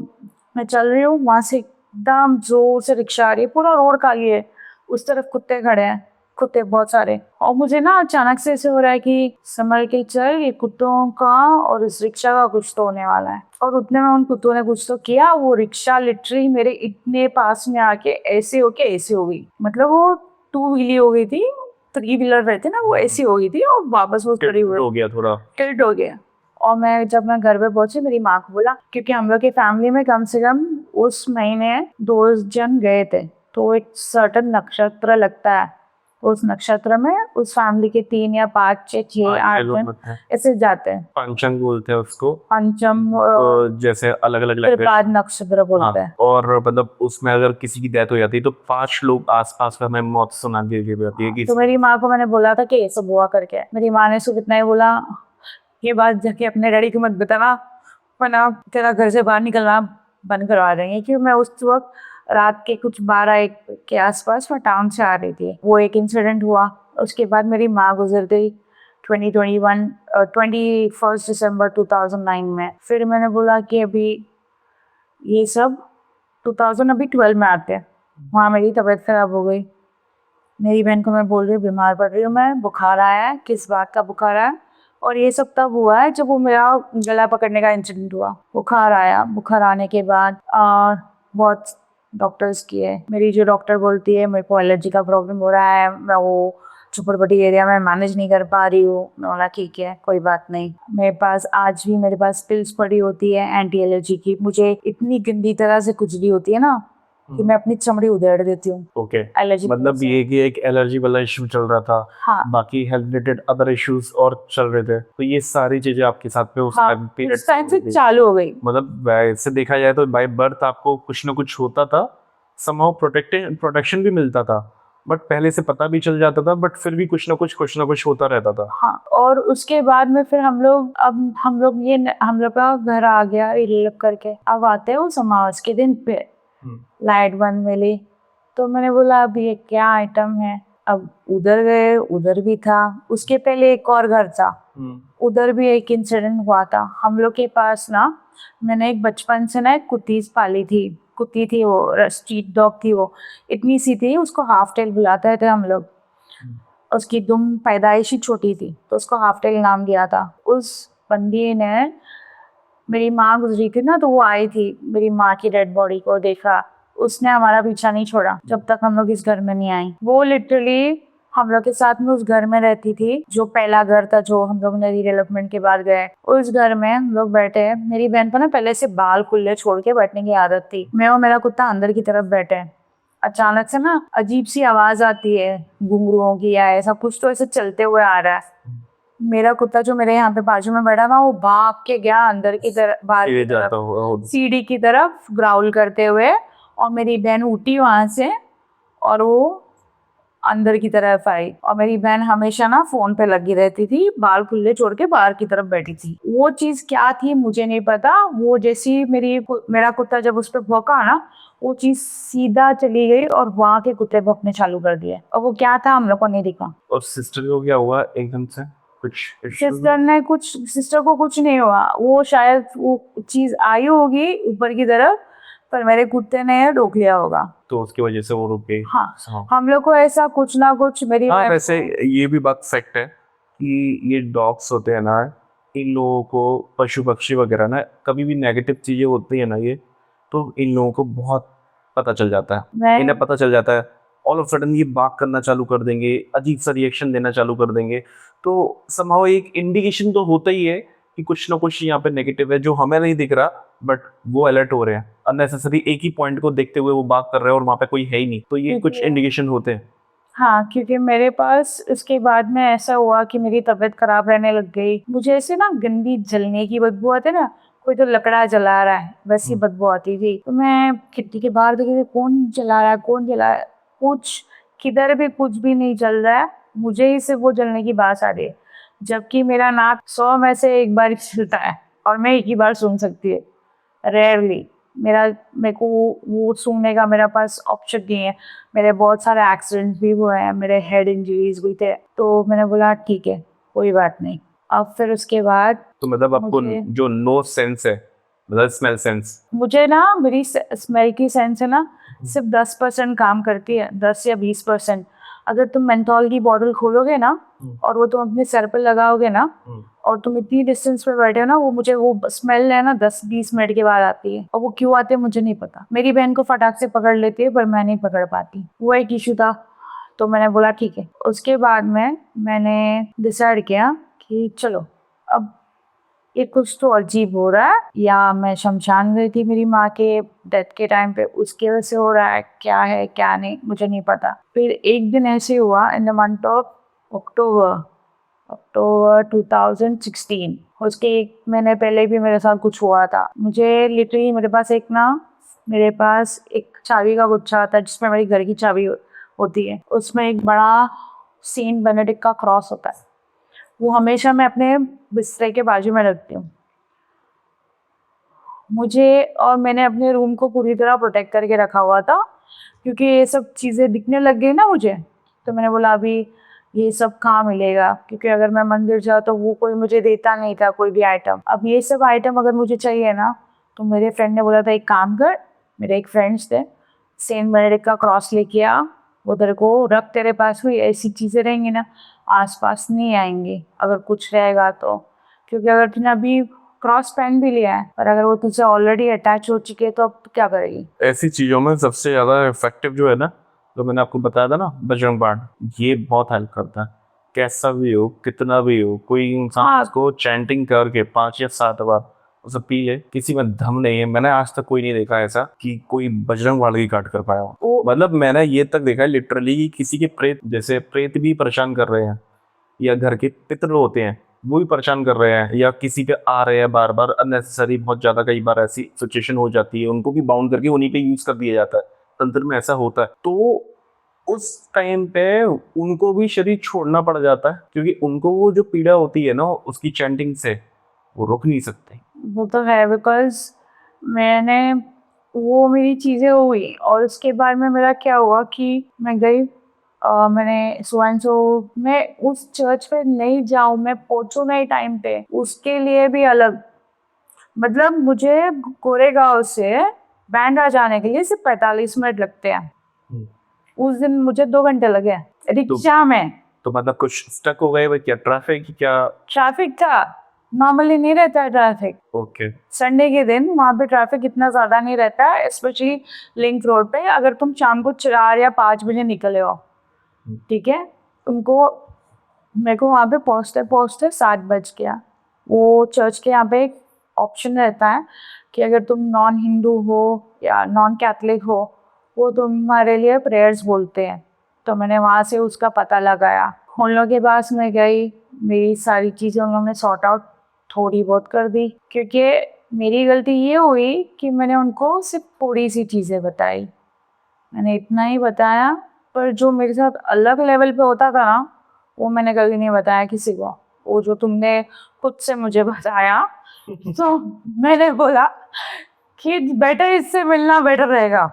मैं चल रही हूँ, वहाँ से एकदम जोर से रिक्शा आ रही है, पूरा रोड खाली है, उस तरफ कुत्ते खड़े हैं, कुत्ते बहुत सारे। और मुझे ना अचानक से ऐसे हो रहा है कि संभल के चल, ये कुत्तों का और इस रिक्शा का कुछ तो होने वाला है। और उतने में उन कुत्तों ने कुछ तो किया, वो रिक्शा लिटरली मेरे इतने पास में आके ऐसे हो गई। मतलब वो टू व्हीली हो गई थी, थ्री व्हीलर रहते ना, वो ऐसी हो गई थी और वापस वो खड़ी हुई, हो गया थोड़ा टिल्ट हो गया। और जब मैं घर पे पहुंची, मेरी माँ को बोला, क्योंकि हम लोग की फैमिली में कम से कम उस महीने 2 जन गए थे। तो एक सर्टन नक्षत्र लगता है, उस नक्षत्र में उस फैमिली के 3 या 5, 6, 8 जन ऐसे जाते हैं। पंचम बोलते हैं उसको, पंचम जैसे अलग अलग त्रिपाद नक्षत्र बोलते हैं। और मतलब उसमें अगर किसी की डेथ हो जाती है तो 5 लोग आसपास का हमें मौत सुना दी जाती है कि तो मेरी माँ को मैंने बोला था कि ये सब हुआ करके। मेरी माँ ने सिर्फ इतना ही बोला, ये बात जाके अपने डैडी को मत बताना, वरना तेरा घर से बाहर निकलना बंद करवा देंगे। क्योंकि मैं उस वक्त रात के कुछ 12-1 के आसपास मैं टाउन से आ रही थी। वो एक इंसिडेंट हुआ, उसके बाद मेरी माँ गुजर गई 21 दिसंबर 2009 में। फिर मैंने बोला कि अभी ये सब 2012 में आते हैं। वहाँ मेरी तबीयत खराब हो गई। मेरी बहन को मैं बोल रही हूँ बीमार पड़ रही हूँ मैं, बुखार आया है। किस बात का बुखार आया? और ये सब तब हुआ है जब वो मेरा गला पकड़ने का इंसिडेंट हुआ। बुखार आया, बुखार आने के बाद बहुत डॉक्टर्स किए। मेरी जो डॉक्टर बोलती है मेरे को एलर्जी का प्रॉब्लम हो रहा है, मैं वो झुपड़पट्टी एरिया में मैनेज नहीं कर पा रही हूँ। मैं बोला ठीक है, कोई बात नहीं। मेरे पास आज भी मेरे पास पिल्स पड़ी होती है एंटी एलर्जी की। मुझे इतनी गंदी तरह से खुजली होती है ना कि मैं अपनी चमड़ी उधेड़ देती हूँ। ओके, एलर्जी मतलब ये कि एक एलर्जी वाला इशू चल रहा था। हाँ, बाकी हेल्थ रिलेटेड अदर इश्यूज और चल रहे थे, तो ये सारी चीजें आपके साथ पे उस हाँ, उस टाइम से चालू हो गई। मतलब वैसे देखा जाए तो बाय बर्थ आपको कुछ ना कुछ होता था, समहाउ प्रोटेक्शन भी मिलता था, बट पहले से पता भी चल जाता था, बट फिर भी कुछ ना कुछ होता रहता था। हाँ, और उसके बाद में फिर हम लोग हम लोग का घर आ गया रिलेव करके। अब आते हैं उस अमावस के दिन पे लाइट बंद मिली। तो मैंने बोला अब ये क्या आइटम है। अब उधर गए, उधर भी था। उसके पहले एक और घर था, उधर भी एक इंसिडेंट हुआ था। हम लोग के पास ना, मैंने एक बचपन से ना एक कुत्तीस पाली थी। कुत्ती थी वो, स्ट्रीट डॉग थी वो, इतनी सी थी, उसको हाफ टेल बुलाते थे हम लोग। उसकी दुम पैदाइशी छोटी थी तो उसको हाफ टेल नाम दिया था। उस बंदी ने, मेरी माँ गुजरी थी ना तो वो आई थी, मेरी माँ की डेड बॉडी को देखा। उसने हमारा पीछा नहीं छोड़ा जब तक हम लोग इस घर में नहीं आई। वो लिटरली हम लोग के साथ में उस घर में रहती थी, जो पहला घर था जो हम लोग ने रीडेवलपमेंट के बाद गए। उस घर में हम लोग बैठे। मेरी बहन को ना पहले से बाल खुले छोड़ के बैठने की आदत थी। मैं और मेरा कुत्ता अंदर की तरफ बैठे, अचानक से ना अजीब सी आवाज आती है घुंघरुओं की या ऐसा कुछ, तो ऐसे चलते हुए आ रहा है। मेरा कुत्ता जो मेरे यहाँ पे बाजू में बैठा था वो भाग के गया अंदर की तरफ, बाहर की तरफ, सीढ़ी की तरफ ग्राउल करते हुए। और मेरी बहन उठी वहां से और वो अंदर की तरफ आई। और मेरी बहन हमेशा ना फोन पे लगी रहती थी, बाल खुले छोड़ के बाहर की तरफ बैठी थी। वो चीज क्या थी मुझे नहीं पता। वो जैसी मेरा कुत्ता जब उस पर भौंका ना, वो चीज सीधा चली गई और वहां के कुत्ते भौंकने चालू कर दिए। और वो क्या था हम लोग को नहीं दिखा। और सिस्टर को क्या हुआ एकदम से? कुछ सिस्टर को कुछ नहीं हुआ। वो शायद वो चीज आई होगी ऊपर की तरफ, पर मेरे कुत्ते ने रोक लिया होगा, तो उसकी वजह से वो रुक गई। हाँ, हम लोग को ऐसा कुछ ना कुछ मेरी वैसे ये भी बात फैक्ट है कि ये डॉग्स होते हैं ना, इन लोगों को पशु पक्षी वगैरह ना, कभी भी नेगेटिव चीजें होती है ना, ये तो इन लोगों को बहुत पता चल जाता है, मैं इन्हें पता चल जाता है, ऑल ऑफ सडन ये बात करना चालू कर देंगे, अजीब सा रिएक्शन देना चालू कर देंगे। तो समहाउ एक इंडिकेशन तो होता ही है कि कुछ ना कुछ यहाँ पे नेगेटिव है जो हमें नहीं दिख रहा, बट वो अलर्ट हो रहे हैं अननेसेसरी एक ही पॉइंट को देखते हुए वो बात कर रहे हैं और वहाँ पे कोई है ही नहीं, तो ये कुछ क्योंकि इंडिकेशन होते हैं। हाँ, क्योंकि मेरे पास उसके बाद में ऐसा हुआ कि मेरी तबीयत खराब रहने लग गई। मुझे ऐसे ना गंदी जलने की बदबू आती है ना, कोई तो लकड़ा जला रहा है वैसी बदबू आती थी। तो मैं खिड़की के बाहर देखी थी, कौन जला रहा है, कौन जला रहा है, कुछ किधर भी कुछ भी नहीं जल रहा है, मुझे ही सिर्फ वो जलने की बात आ रही है। जबकि मेरा नाक 100 में से एक बार ही चलता है और मैं एक ही बार सूंघ सकती है, रेयरली। मेरे को वो सूंघने का मेरे पास ऑप्शन नहीं है। मेरे बहुत सारे एक्सीडेंट्स भी हुए हैं, मेरे हेड इंजरीज भी थे, तो मैंने बोला ठीक है कोई बात नहीं। अब फिर उसके बाद तो मतलब आपको मुझे जो नो सेंस है, मतलब स्मेल सेंस, मुझे ना मेरी स्मेल की सेंस है ना सिर्फ 10% काम करती है, 10 या 20%। अगर तुम मेंथॉल की बॉटल खोलोगे ना और वो तुम अपने सर पर लगाओगे ना और तुम इतनी डिस्टेंस पे बैठे हो ना, वो मुझे वो स्मेल है ना 10-20 मिनट के बाद आती है। और वो क्यों आती है मुझे नहीं पता। मेरी बहन को फटाक से पकड़ लेती है पर मैं नहीं पकड़ पाती, वो एक इशू था। तो मैंने बोला ठीक है। उसके बाद में मैंने डिसाइड किया कि चलो अब ये कुछ तो अजीब हो रहा है, या मैं शमशान गई थी मेरी माँ के डेथ के टाइम पे उसकी वजह से हो रहा है क्या नहीं मुझे नहीं पता। फिर एक दिन ऐसे हुआ इन द मंथ ऑफ अक्टूबर 2016, उसके एक महीने पहले भी मेरे साथ कुछ हुआ था। मुझे लिटरली मेरे पास एक चाबी का गुच्छा आता है जिसमें मेरी घर की चाबी होती है, उसमें एक बड़ा सेंट बेनेडिक्ट का क्रॉस होता है। वो हमेशा मैं अपने बिस्तर के बाजू में रखती हूँ। मैंने अपने रूम को पूरी तरह प्रोटेक्ट करके रखा हुआ था क्योंकि ये सब चीज़ें दिखने लग गई ना मुझे। तो मैंने बोला अभी ये सब कहाँ मिलेगा, क्योंकि अगर मैं मंदिर जाऊँ तो वो कोई मुझे देता नहीं था कोई भी आइटम। अब ये सब आइटम अगर मुझे चाहिए ना, तो मेरे फ्रेंड ने बोला था एक काम कर, मेरे एक फ्रेंड्स थे, सेंट बेनेडिक्ट का क्रॉस लेके आ, उधर को रख, तेरे पास हुई ऐसी चीज़ें रहेंगी ना आसपास नहीं आएंगी अगर कुछ रहेगा तो। क्योंकि अगर तूने अभी क्रॉस पहन भी लिया है पर अगर वो तुझसे ऑलरेडी अटैच हो चुकी है तो अब क्या करेगी। ऐसी चीजों में सबसे ज्यादा इफेक्टिव जो है ना, जो मैंने आपको बताया था ना, बजरंग बाण, ये बहुत हेल्प करता है। कैसा भी हो, कितना भी हो, कोई इंसान हाँ। उसको चैंटिंग करके 5 या 7 बार उसे पी ले, किसी में दम नहीं है। मैंने आज तक कोई नहीं देखा ऐसा कि कोई बजरंग बाण की काट कर पाया हो। मतलब मैंने ये तक देखा है लिटरली, किसी के प्रेत, जैसे प्रेत भी परेशान कर रहे हैं, या घर के पितर होते हैं वो भी परेशान कर रहे हैं, या किसी पे आ रहे हैं बार बार अननेसेसरी, बहुत ज्यादा कई बार ऐसी सिचुएशन हो जाती है, उनको भी बाउंड करके उन्हीं पे यूज कर दिया जाता है। तंत्र में ऐसा होता है, तो उस टाइम पे उनको भी शरीर छोड़ना पड़ जाता है, क्योंकि उनको वो जो पीड़ा होती है ना उसकी चैंटिंग से, वो रुक नहीं सकते। वो तो है, बिकॉज मैंने वो मेरी चीज़ें हुई और उसके बाद में मेरा क्या हुआ कि मैं गई, मैंने सो मैं उस चर्च पे नहीं जाऊँ, मैं पहुँचूँ नहीं टाइम पे, उसके लिए भी अलग। मतलब मुझे कोरेगांव से बैंड्रा जाने के लिए सिर्फ 45 मिनट लगते हैं। उस दिन मुझे 2 घंटे लगे रिक्शा में। तो मतलब कुछ स्टक हो गए, क्या ट्रैफिक, क्या ट्रैफिक था, नॉर्मली नहीं रहता है ट्रैफिक। ओके। संडे के दिन वहाँ पे ट्रैफिक इतना ज़्यादा नहीं रहता है, स्पेशली लिंक रोड पे। अगर तुम शाम को 4 या 5 बजे निकले हो, ठीक है, मेरे को वहाँ पे पहुँचते पहुँचते 7 बज गया। वो चर्च के यहाँ पे एक ऑप्शन रहता है कि अगर तुम नॉन हिंदू हो या नॉन कैथलिक हो, वो तुम्हारे लिए प्रेयर्स बोलते हैं। तो मैंने वहाँ से उसका पता लगाया, उन लोगों के पास मैं गई, मेरी सारी चीज़ें उन लोगों ने सॉर्ट आउट थोड़ी बहुत कर दी। क्योंकि मेरी गलती ये हुई कि मैंने उनको सिर्फ थोड़ी सी चीज़ें बताई, मैंने इतना ही बताया, पर जो मेरे साथ अलग लेवल पे होता था ना वो मैंने कभी नहीं बताया किसी को। वो जो तुमने खुद से मुझे बताया तो मैंने बोला कि बेटर इससे मिलना बेटर रहेगा।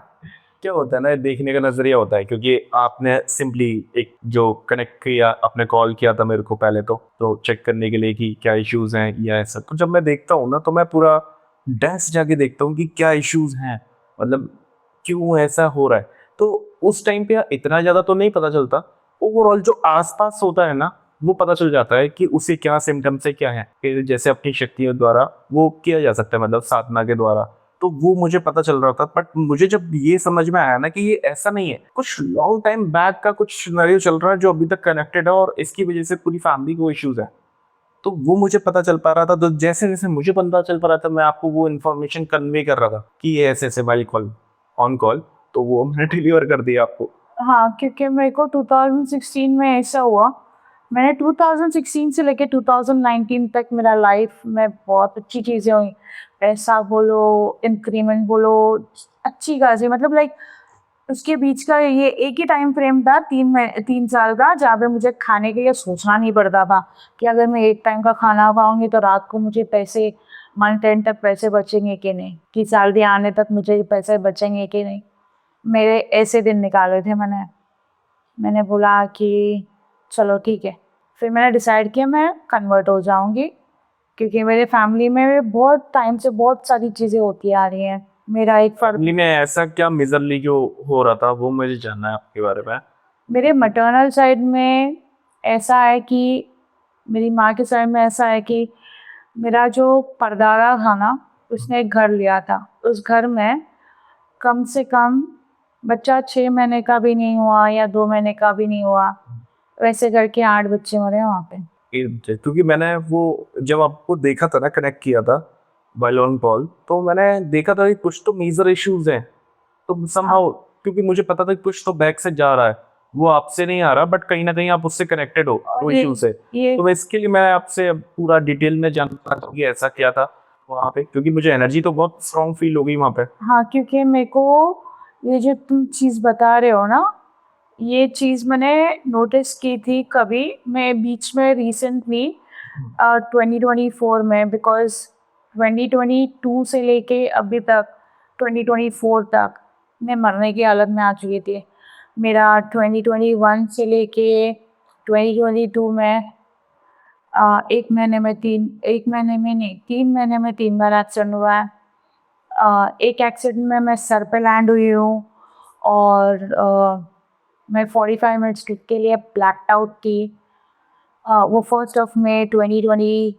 क्या होता है ना, देखने का नजरिया होता है, क्योंकि आपने सिंपली एक जो कनेक्ट किया, आपने कॉल किया था मेरे को पहले तो चेक करने के लिए कि क्या इश्यूज हैं या ऐसा। तो जब मैं देखता हूँ ना तो मैं पूरा डेस्क जाके देखता हूँ कि क्या इश्यूज हैं, मतलब क्यों ऐसा हो रहा है। तो उस टाइम पे इतना ज्यादा तो नहीं पता चलता, ओवरऑल जो आसपास होता है ना वो पता चल जाता है कि उसे क्या सिम्टम्स है, क्या है, कि जैसे अपनी शक्तियों द्वारा वो किया जा सकता है, मतलब साधना के द्वारा तो वो मुझे पता चल रहा था। बट मुझे जब ये समझ में आया ना कि ये ऐसा नहीं है, कुछ लॉन्ग टाइम बैक का कुछ सिनेरियो चल रहा है जो अभी तक कनेक्टेड है और इसकी वजह से पूरी फैमिली को इश्यूज है, तो वो मुझे पता चल पा रहा था। तो जैसे जैसे मुझे पता चल पा रहा था, मैं आपको वो इन्फॉर्मेशन कन्वे कर रहा था कि ये ऐसे ऐसे वाइल कॉल ऑन कॉल, तो वो मैंने डिलीवर कर दिया आपको। हाँ, क्योंकि मेरे को 2016 में ऐसा हुआ। मैंने 2016 से लेके 2019 तक मेरा लाइफ में बहुत अच्छी चीज़ें हुई। पैसा बोलो, इंक्रीमेंट बोलो, अच्छी खासी, मतलब लाइक उसके बीच का ये एक ही टाइम फ्रेम था, 3 साल का, जहाँ पे मुझे खाने के लिए सोचना नहीं पड़ता था कि अगर मैं एक टाइम का खाना खाऊंगी तो रात को मुझे पैसे, मंथ एंड तक पैसे बचेंगे कि नहीं, कि सैलरी आने तक मुझे पैसे बचेंगे कि नहीं। मेरे ऐसे दिन निकाले थे मैंने बोला कि चलो ठीक है। फिर मैंने डिसाइड किया मैं कन्वर्ट हो जाऊंगी, क्योंकि मेरे फैमिली में बहुत टाइम से बहुत सारी चीज़ें होती आ रही हैं। मेरा एक फैमिली में ऐसा क्या मेजरली जो हो रहा था, वो मुझे जानना है आपके बारे में। मेरे मैटरनल साइड में ऐसा है कि मेरी माँ के साइड में ऐसा है कि मेरा जो परदादा था ना, उसने एक घर लिया था। उस घर में कम से कम बच्चा 6 महीने का भी नहीं हुआ या 2 महीने का भी नहीं हुआ, वैसे करके 8 बच्चे मरे वहाँ पे। क्योंकि मैंने वो जब आपको देखा था ना, कनेक्ट किया था वाइल ऑन कॉल, तो मैंने देखा था कि कुछ तो मेजर इश्यूज हैं। तो समहाउ क्योंकि मुझे पता था कि कुछ तो बैक से जा रहा है, वो आपसे नहीं आ रहा, बट कहीं ना कहीं आप उससे कनेक्टेड हो वो ये इश्यू से। ये तो मैं इसके लिए मैं आपसे पूरा डिटेल में जानना चाहता कि ऐसा क्या था वहाँ पे, क्योंकि मुझे एनर्जी तो बहुत स्ट्रांग फील हो गई वहाँ पे। हाँ, क्योंकि मेरे को ये जो तुम चीज़ बता रहे हो ना, ये चीज़ मैंने नोटिस की थी कभी, मैं बीच में रिसेंटली 2024 में, बिकॉज 2022 से लेके अभी तक 2024 तक मैं मरने की हालत में आ चुकी थी। मेरा 2021 से लेके 2022 में 1 महीने में नहीं, 3 महीने में 3 बार एक्सीडेंट हुआ है। एक एक्सीडेंट में मैं सर पे लैंड हुई हूँ, और मैं 45 मिनट्स के लिए ब्लैकड आउट थी। वो 1 2022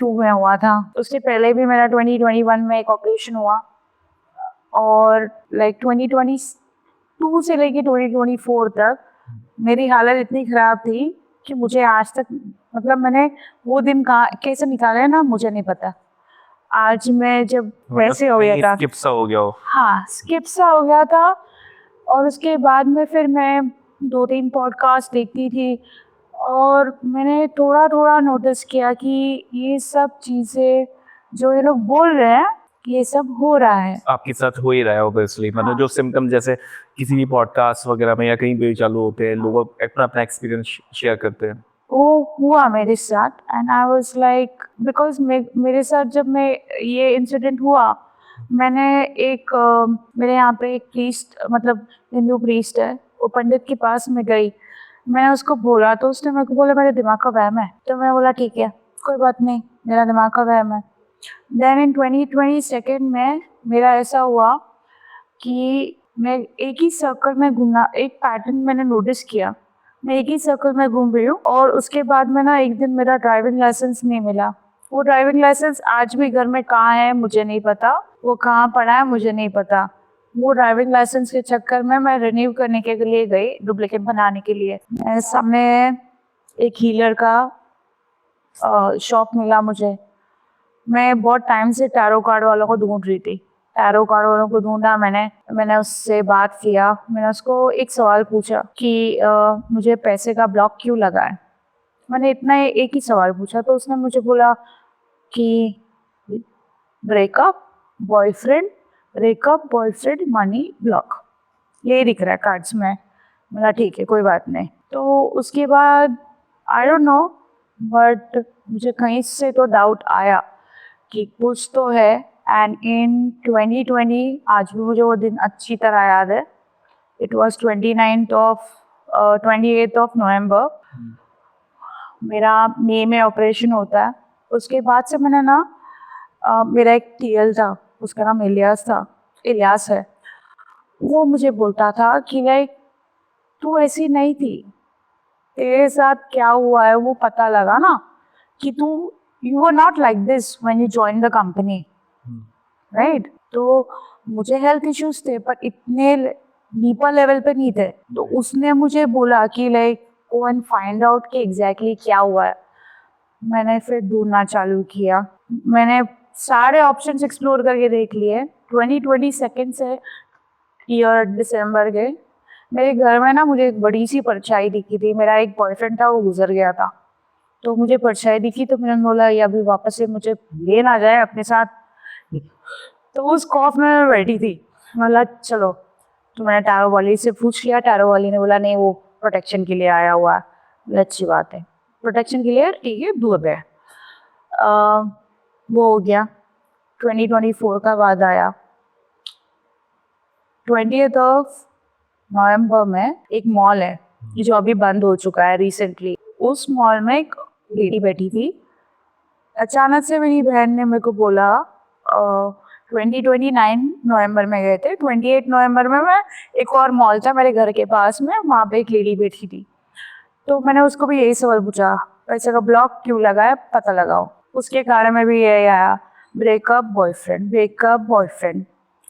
में हुआ था। उससे पहले भी मेरा 2021 में एक ऑपरेशन हुआ, और लाइक 2022 से लेके 2024 तक मेरी हालत इतनी ख़राब थी कि मुझे आज तक, मतलब मैंने वो दिन कहाँ कैसे निकाले ना, मुझे नहीं पता। आज मैं जब वैसे हो गया था, स्किप सा हो गया हो। हाँ, स्किप सा हो गया था। और उसके बाद में फिर मैं 2-3 पॉडकास्ट देखती थी, और मैंने थोड़ा थोड़ा नोटिस किया कि ये सब चीज़ें जो ये लोग बोल रहे हैं, ये सब हो रहा है। आपके साथ हो ही रहा है ऑब्वियसली, मतलब हाँ। जो सिम्टम जैसे किसी भी पॉडकास्ट वगैरह में या कहीं पे भी चालू होते हैं, लोग अपना अपना एक्सपीरियंस शेयर करते हैं। वो हुआ मेरे साथ, and I was like, because मेरे साथ जब मैं ये इंसिडेंट हुआ, मैंने एक मेरे यहाँ पे एक प्रीस्ट, मतलब हिंदू प्रीस्ट है, वो पंडित के पास में गई। मैंने उसको बोला, तो उसने मेरे को बोला मेरे दिमाग का वहम है। तो मैं बोला ठीक है, कोई बात नहीं, मेरा दिमाग का वहम है। देन इन 2022 में मेरा ऐसा हुआ कि मैं एक ही सर्कल में घूमना, एक पैटर्न मैंने नोटिस किया। मैं एक ही सर्कल में घूम रही हूँ, और उसके बाद में ना एक दिन मेरा ड्राइविंग लाइसेंस नहीं मिला। वो ड्राइविंग लाइसेंस आज भी घर में कहाँ है मुझे नहीं पता, वो कहाँ पड़ा है मुझे नहीं पता। वो ड्राइविंग लाइसेंस के चक्कर में मैं रिन्यू करने के लिए गई, डुप्लीकेट बनाने के लिए। मेरे सामने एक हीलर का शॉप मिला मुझे। मैं बहुत टाइम से टैरो कार्ड वालों को ढूंढ रही थी। टैरो कार्ड वालों को ढूंढा मैंने उससे बात किया। मैंने उसको एक सवाल पूछा कि मुझे पैसे का ब्लॉक क्यों लगा है। मैंने इतना एक ही सवाल पूछा, तो उसने मुझे बोला कि ब्रेकअप बॉयफ्रेंड मनी ब्लॉक, ये दिख रहा है कार्ड्स में। बोला ठीक है, कोई बात नहीं। तो उसके बाद आई डोंट नो, बट मुझे कहीं से तो डाउट आया कि कुछ तो है। एंड इन 2020, आज भी मुझे वो दिन अच्छी तरह याद है, इट वॉज 28 ऑफ नवंबर। मेरा मई में ऑपरेशन होता है। उसके बाद से मैंने ना मेरा एक टीएल था, उसका नाम इलियास है। वो मुझे बोलता था कि लाइक तू ऐसी नहीं थी, तेरे साथ क्या हुआ है वो पता लगा ना, कि तू you are not like this when you join the company. Right. तो मुझे हेल्थ इश्यूज थे पर इतने डीपर लेवल पे नहीं थे, तो उसने मुझे बोला कि like go and find out कि एग्जैक्टली क्या हुआ है। मैंने फिर ढूंढना चालू किया, मैंने सारे ऑप्शंस एक्सप्लोर करके देख लिए। 2022 से ईयर दिसंबर के मेरे घर में ना मुझे एक बड़ी सी परछाई दिखी थी। मेरा एक बॉयफ्रेंड था, वो गुजर गया था, तो मुझे परछाई दिखी, तो मैंने बोला ये अभी वापस से मुझे ले ना जाए अपने साथ। तो उस खौफ में मैं बैठी थी, बोला चलो। तो मैंने टैरो वाली से पूछ लिया, टैरो वाली ने बोला नहीं वो प्रोटेक्शन के लिए आया हुआ है। बोला, अच्छी बात है, प्रोटेक्शन के लिए ठीक है, दूर है। वो हो गया। 2024 का बाद आया। 20 नवंबर में एक मॉल है जो अभी बंद हो चुका है रिसेंटली, उस मॉल में एक लेडी बैठी थी। अचानक से मेरी बहन ने मेरे को बोला, 29 नवंबर में गए थे, 28 नवंबर में मैं एक और मॉल था मेरे घर के पास में, वहाँ पे एक लेडी बैठी थी। तो मैंने उसको भी यही सवाल पूछा, पैसे का ब्लॉक क्यों लगाया, पता लगाओ। उसके कारण में भी यही आया, ब्रेकअप बॉयफ्रेंड, ब्रेकअप बॉयफ्रेंड।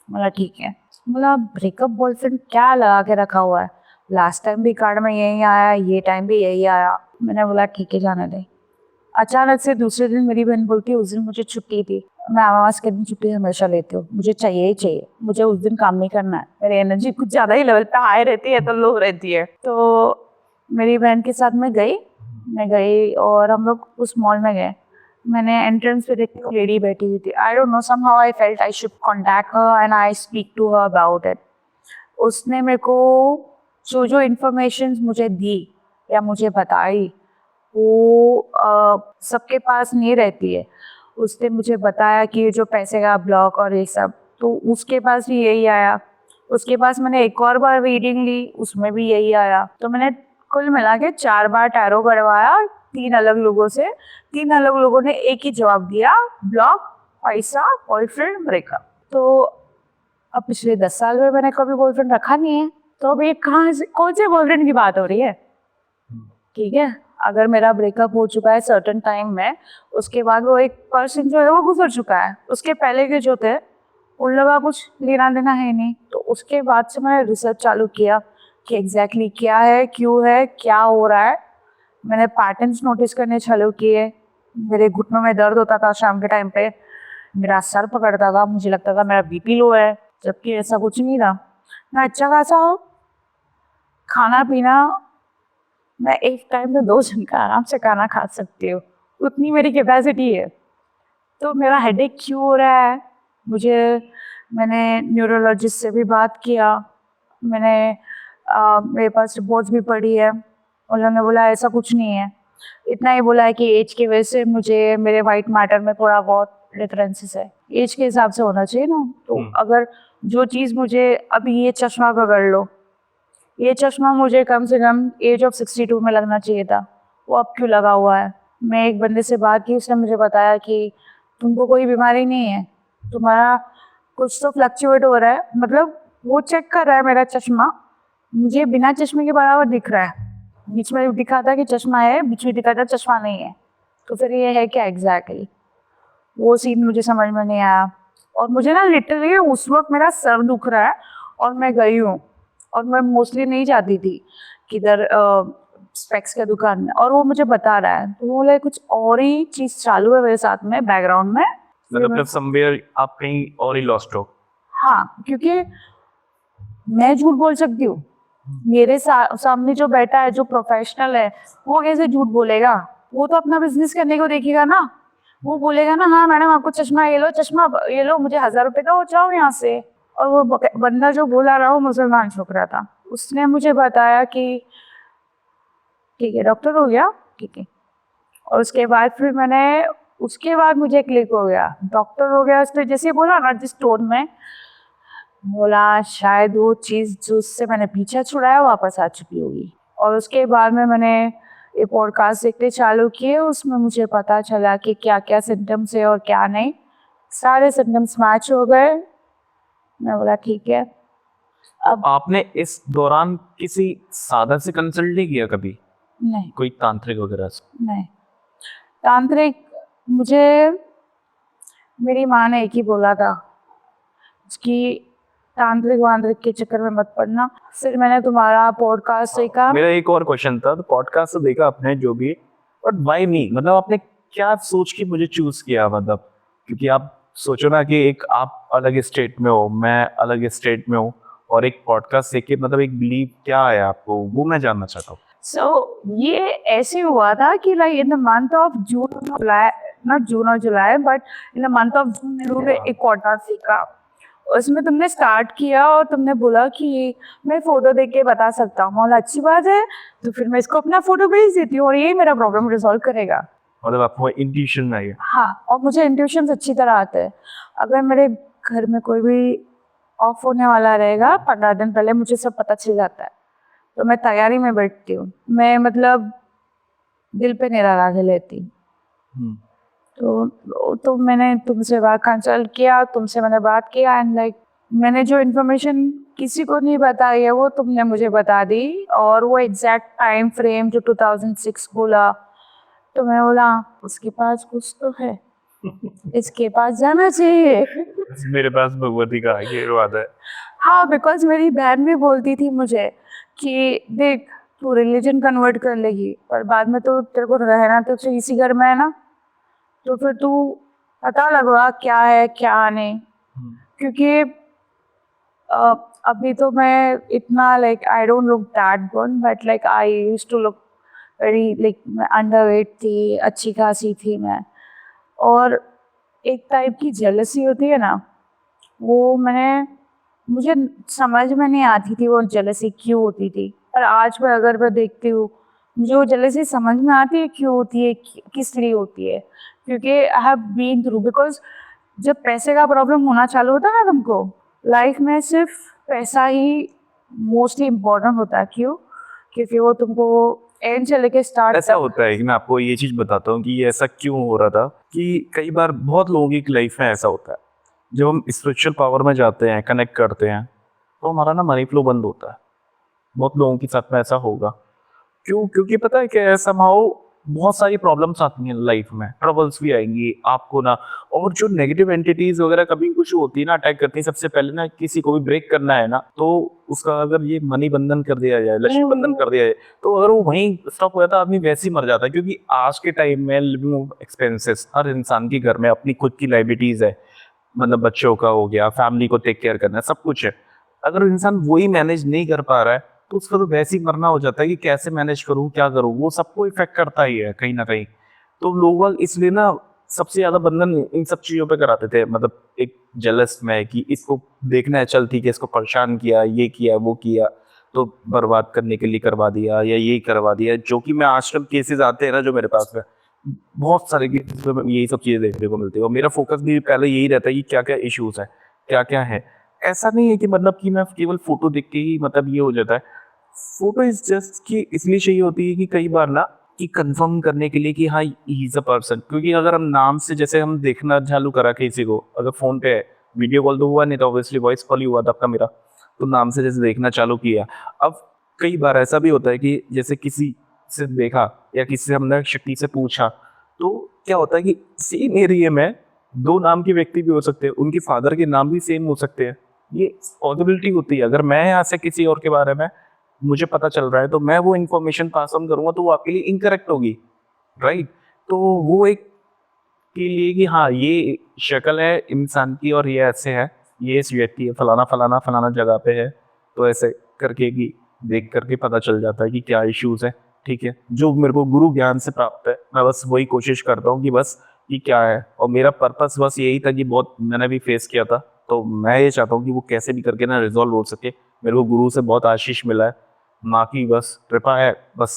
बोला ठीक है। बोला ब्रेकअप बॉयफ्रेंड क्या लगा के रखा हुआ है, लास्ट टाइम भी कार्ड में यही आया, ये टाइम भी यही आया। मैंने बोला ठीक है, जाने दे। अचानक से दूसरे दिन मेरी बहन बोलती है, उस दिन मुझे छुट्टी थी, मैं अमावस के दिन छुट्टी हमेशा लेती हूँ, मुझे चाहिए ही चाहिए, मुझे उस दिन काम नहीं करना है, मेरी एनर्जी कुछ ज़्यादा ही लेवल पे हाई रहती है तो लो रहती है। तो मेरी बहन के साथ मैं गई और हम लोग उस मॉल में गए। मैंने एंट्रेंस पे देखी, एक लेडी बैठी हुई थी। I don't know, somehow I felt I should contact her and I speak to her about it. उसने मेरे को जो इन्फॉर्मेशन मुझे दी या मुझे बताई, वो सबके पास नहीं रहती है। उसने मुझे बताया कि ये जो पैसे का ब्लॉक और ये सब, तो उसके पास भी यही आया। उसके पास मैंने एक और बार रीडिंग ली, उसमें भी यही आया। तो मैंने कुल मिला के 4 बार टैरो करवाया 3 अलग लोगों से। 3 अलग लोगों ने एक ही जवाब दिया, ब्लॉक, पैसा, बॉयफ्रेंड, ब्रेकअप। तो अब पिछले 10 साल में मैंने कभी बॉयफ्रेंड रखा नहीं है, तो अभी कहाँ से, कौन से बॉयफ्रेंड की बात हो रही है? ठीक है, अगर मेरा ब्रेकअप हो चुका है सर्टेन टाइम में, उसके बाद वो एक पर्सन जो है वो गुजर चुका है, उसके पहले के जो थे उन लोगों का कुछ लेना देना है नहीं। तो उसके बाद से मैंने रिसर्च चालू किया कि एग्जैक्टली क्या है, क्यों है, क्या हो रहा है। मैंने पैटर्न्स नोटिस करने चालू किए। मेरे घुटनों में दर्द होता था शाम के टाइम पे, मेरा सर पकड़ता था, मुझे लगता था मेरा बीपी लो है, जबकि ऐसा कुछ नहीं था। मैं अच्छा खासा खाना पीना, मैं एक टाइम में 2 जन का आराम से खाना खा सकती हूँ, उतनी मेरी कैपेसिटी है। तो मेरा हेडेक क्यों हो रहा है, मैंने न्यूरोलॉजिस्ट से भी बात किया, मेरे पास रिपोर्ट्स भी पड़ी है। उन्होंने बोला ऐसा कुछ नहीं है, इतना ही बोला है कि एज की वजह से मुझे मेरे वाइट मैटर में थोड़ा बहुत डिफरेंसेस है, एज के हिसाब से होना चाहिए ना। तो अगर जो चीज़ मुझे अभी, ये चश्मा पकड़ लो, ये चश्मा मुझे कम से कम एज ऑफ 62 में लगना चाहिए था, वो अब क्यों लगा हुआ है। मैं एक बंदे से बात की, उसने मुझे बताया कि तुमको कोई बीमारी नहीं है, तुम्हारा कुछ तो फ्लक्चुएट हो रहा है, मतलब वो चेक कर रहा है मेरा चश्मा, मुझे बिना चश्मे के बराबर दिख रहा है। बीच में दिखा था कि चश्मा है, बीच में दिखा था चश्मा नहीं है, तो फिर ये है क्या एग्जैक्टली, वो सीन मुझे समझ में नहीं आया। और मुझे ना लिटरली उस वक्त मेरा सर दुख रहा है और मैं गई हूँ, और मैं मोस्टली नहीं जाती थी किधर स्पेक्स का दुकान में, और वो मुझे बता रहा है, तो वो कुछ और ही चीज़ चालू है मेरे साथ में बैकग्राउंड में। मतलब समवेयर आप कहीं और ही लॉस्ट हो। हाँ, क्योंकि मैं झूठ बोल सकती हूँ, मेरे सामने जो बैठा है, जो प्रोफेशनल है, वो कैसे झूठ बोलेगा? वो तो अपना बिजनेस करने को देखेगा ना। वो बोलेगा ना, हाँ मैडम आपको चश्मा ये लो, चश्मा ये लो, मुझे 1000 रुपए का हो जाओ यहाँ से। और वो बंदा जो बोला रहा, वो मुसलमान छोकरा था, उसने मुझे बताया कि ठीक है डॉक्टर हो गया, ठीक है। और उसके बाद मुझे क्लिक हो गया, डॉक्टर हो गया। उसने जैसे बोला ना जिस टोन में बोला, शायद वो चीज़ जो उससे मैंने पीछा छुड़ाया वापस आ चुकी होगी। और उसके बाद में मैंने ये पॉडकास्ट देखते चालू किए, उसमें मुझे पता चला कि क्या क्या सिम्टम्स है और क्या नहीं। सारे सिम्टम्स मैच हो गए। मैं बोला ठीक है। अब आपने इस दौरान किसी साधक से कंसल्ट नहीं किया कभी? नहीं, कोई तांत्रिक वगैरह से? नहीं। तांत्रिक, मुझे मेरी माँ ने एक ही बोला था कि तांत्रिक वांत्रिक के चक्कर में मत पड़ना। फिर मैंने तुम्हारा पॉडकास्ट देखा। मेरा एक और क्वेश्चन था, तो पॉडकास्ट तो देखा आपने जो भी, बट व्हाई मी, मतलब आपने क्या सोच के मुझे चूज किया, मतलब क्योंकि आप सोचो ना कि एक आप अलग स्टेट में हो, मैं अलग स्टेट में हूँ, और एक पॉडकास्ट देख के मतलब एक बिलीव क्या है आपको, वो मैं जानना चाहता हूँ। सो ये ऐसे हुआ था कि like in the month of June July, not June और July but in the month of June मैंने एक पॉडकास्ट सीखा। उसमें तुमने स्टार्ट किया और तुमने बोला कि मैं फोटो देख के बता सकता हूँ। बोला अच्छी बात है, तो फिर मैं इसको अपना फोटो भेज देती हूँ और यही मेरा प्रॉब्लम रिजॉल्व करेगा। मतलब आपको इंट्यूशन आई है? हाँ, और मुझे इंट्यूशन अच्छी तरह आते हैं। अगर मेरे घर में कोई भी ऑफ होने वाला रहेगा 15 दिन पहले मुझे सब पता चल जाता है, तो मैं तैयारी में बैठती हूँ। मैं मतलब दिल पे नहीं लगा के लेती। हम्म। तो मैंने तुमसे बात कंसल्ट किया, तुमसे मैंने बात किया एंड लाइक मैंने जो इन्फॉर्मेशन किसी को नहीं बताई है वो तुमने मुझे बता दी, और वो एग्जैक्ट टाइम फ्रेम जो 2006 बोला, तो मैं बोला उसके पास कुछ तो है, इसके पास जाना चाहिए। मेरे पास भगवती का ये वादा है। हाँ, बिकॉज मेरी बहन भी बोलती थी मुझे कि देख तू रिलीजन कन्वर्ट कर लेगी पर बाद में तो तेरे को रहना तो इसी घर में है ना, तो फिर तू पता लगवा क्या है क्या नहीं। क्योंकि अभी तो मैं इतना like I don't look that good but like I used to look very like मैं अंडरवेट थी, अच्छी खासी थी मैं। और एक टाइप की जेलसी होती है ना, वो मुझे समझ में नहीं आती थी वो जेलसी क्यों होती थी। पर आज मैं अगर मैं देखती हूँ मुझे वो जेलसी समझ में आती है क्यों होती है, किस लिए होती है। क्योंकि I have been through, because जब पैसे का प्रॉब्लम होना चालू होता है ना तुमको लाइफ में, सिर्फ पैसा ही मोस्टली इम्पोर्टेंट होता है। क्यों? क्योंकि वो तुमको एंड से लेके स्टार्ट ऐसा होता है कि मैं आपको ये चीज बताता हूँ कि ये ऐसा क्यों हो रहा था, कि कई बार बहुत लोगों की लाइफ में ऐसा होता है, जब हम स्पिरिचुअल पावर में जाते हैं, कनेक्ट करते हैं, तो हमारा ना मनी फ्लो बंद होता है। बहुत लोगों के साथ में ऐसा होगा। क्यों? क्योंकि पता है क्या है, somehow बहुत सारी प्रॉब्लम्स आती हैं लाइफ में, ट्रबल्स भी आएंगी आपको ना। और जो नेगेटिव एंटिटीज वगैरह कभी कुछ होती है ना, अटैक करती है, सबसे पहले ना किसी को भी ब्रेक करना है ना, तो उसका अगर ये मनी बंधन कर दिया जाए, लक्ष्मी बंधन कर दिया जाए, तो अगर वो वहीं स्टॉप हो जाता है, आदमी वैसे ही मर जाता है। क्योंकि आज के टाइम में लिविंग एक्सपेंसेस, हर इंसान के घर में अपनी खुद की लाइबिलिटीज है, मतलब बच्चों का हो गया, फैमिली को टेक केयर करना है, सब कुछ है। अगर इंसान वही मैनेज नहीं कर पा रहा है, तो उसका तो वैसे ही मरना हो जाता है कि कैसे मैनेज करूँ, क्या करूँ, वो सबको इफेक्ट करता ही है कहीं ना कहीं। तो लोग इसलिए ना सबसे ज्यादा बंधन इन सब चीजों पे कराते थे, मतलब एक जेलस में कि इसको देखना है, चल ठीक है, इसको परेशान किया, ये किया, वो किया, तो बर्बाद करने के लिए करवा दिया, या ये करवा दिया। जो कि मैं आश्रम केसेस आते हैं ना जो मेरे पास में, बहुत सारे केसेस में यही सब चीजें देखने को मिलती है, और मेरा फोकस भी पहले यही रहता है कि क्या क्या इश्यूज है, क्या क्या है। ऐसा नहीं है कि मतलब कि मैं केवल फोटो देख के ही मतलब ये हो जाता है। फोटो इज जस्ट कि इसलिए चाहिए होती है कि कई बार ना कि कंफर्म करने के लिए कि हाँ ही इज अ पर्सन। क्योंकि अगर हम नाम से जैसे हम देखना चालू करा किसी को, अगर फोन पे है, वीडियो कॉल तो हुआ नहीं था, ऑब्वियसली वॉइस कॉल ही हुआ था आपका मेरा, तो नाम से जैसे देखना चालू किया। अब कई बार ऐसा भी होता है कि जैसे किसी से देखा या किसी से हमने शक्ति से पूछा, तो क्या होता है कि सेम एरिया में दो नाम के व्यक्ति भी हो सकते हैं, उनके फादर के नाम भी सेम हो सकते हैं। ये पॉसिबिलिटी होती है। अगर मैं यहाँ से किसी और के बारे में मुझे पता चल रहा है, तो मैं वो इन्फॉर्मेशन पास ऑन करूंगा तो वो आपके लिए इनकरेक्ट होगी, राइट? तो वो एक के लिए कि हाँ ये शक्ल है इंसान की और ये ऐसे है, ये इस व्यक्ति है, फलाना फलाना फलाना जगह पे है, तो ऐसे करके कि देख करके पता चल जाता है कि क्या इश्यूज है। ठीक है, जो मेरे को गुरु ज्ञान से प्राप्त है, मैं बस वही कोशिश करता हूँ कि बस कि क्या है। और मेरा पर्पस बस यही था कि बहुत मैंने भी फेस किया था, तो मैं ये चाहता हूँ कि वो कैसे भी करके ना रिजॉल्व हो सके। मेरे को गुरु से बहुत आशीष मिला है, माँ की बस कृपा है, बस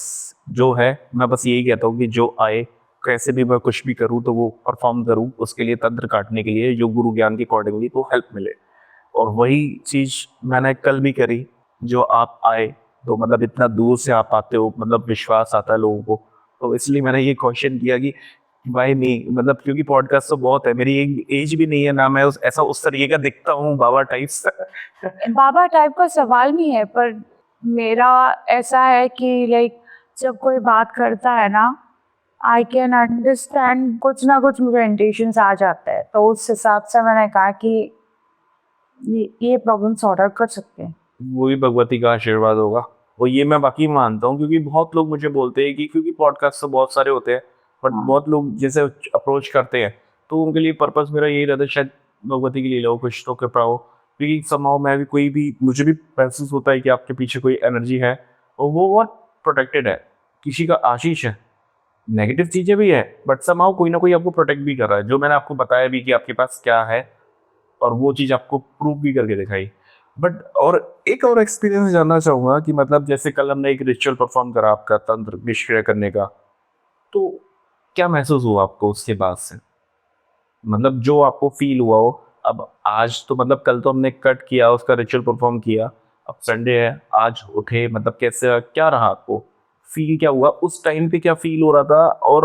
जो है मैं बस यही कहता हूँ कि जो आए, कैसे भी मैं कुछ भी करूँ तो वो परफॉर्म करूँ, उसके लिए तंत्र काटने के लिए जो गुरु ज्ञान के अकॉर्डिंगली तो हेल्प मिले। और वही चीज मैंने कल भी करी, जो आप आए, तो मतलब इतना दूर से आप आते हो, मतलब विश्वास आता है लोगों को। तो इसलिए मैंने ये क्वेश्चन किया कि भाई नहीं, मतलब क्योंकि पॉडकास्ट तो बहुत है, मेरी एक एज भी नहीं है ना, मैं उस तरीके का दिखता हूँ बाबा टाइप्स। बाबा टाइप का सवाल नहीं है, पर मेरा ऐसा है कि लाइक जब कोई बात करता है ना, आई कैन अंडरस्टैंड, कुछ ना कुछ मुझे इंटेंशंस आ जाते हैं, तो उस हिसाब से मैंने कहा कि ये प्रॉब्लम सॉर्ट आउट कर सकते हैं। वो भी भगवती का आशीर्वाद होगा। और ये मैं बाकी मानता हूँ, क्योंकि बहुत लोग मुझे बोलते हैं कि क्योंकि पॉडकास्ट तो बहुत सारे होते हैं, बट हाँ। बहुत लोग जैसे अप्रोच करते हैं, तो उनके लिए पर्पस मेरा यही रहता है, शायद भगवती की लीला हो, कुछ तो कृपा हो। क्योंकि समाओ मैं भी कोई भी, मुझे भी महसूस होता है कि आपके पीछे कोई एनर्जी है और वो बहुत प्रोटेक्टेड है, किसी का आशीष है। नेगेटिव चीज़ें भी है, बट समाओ कोई ना कोई आपको प्रोटेक्ट भी कर रहा है, जो मैंने आपको बताया भी कि आपके पास क्या है, और वो चीज़ आपको प्रूव भी करके दिखाई। बट और एक और एक्सपीरियंस जानना चाहूँगा कि मतलब जैसे कल हमने एक रिचुअल परफॉर्म करा आपका तंत्र निष्क्रिय करने का, तो क्या महसूस हुआ आपको उसके बाद से? मतलब जो आपको फ़ील हुआ हो, अब आज तो मतलब कल तो हमने कट किया, उसका रिचुअल परफॉर्म किया, अब संडे है, आज उठे, मतलब कैसे क्या रहा आपको? फ़ील क्या हुआ? उस टाइम पे क्या फ़ील हो रहा था और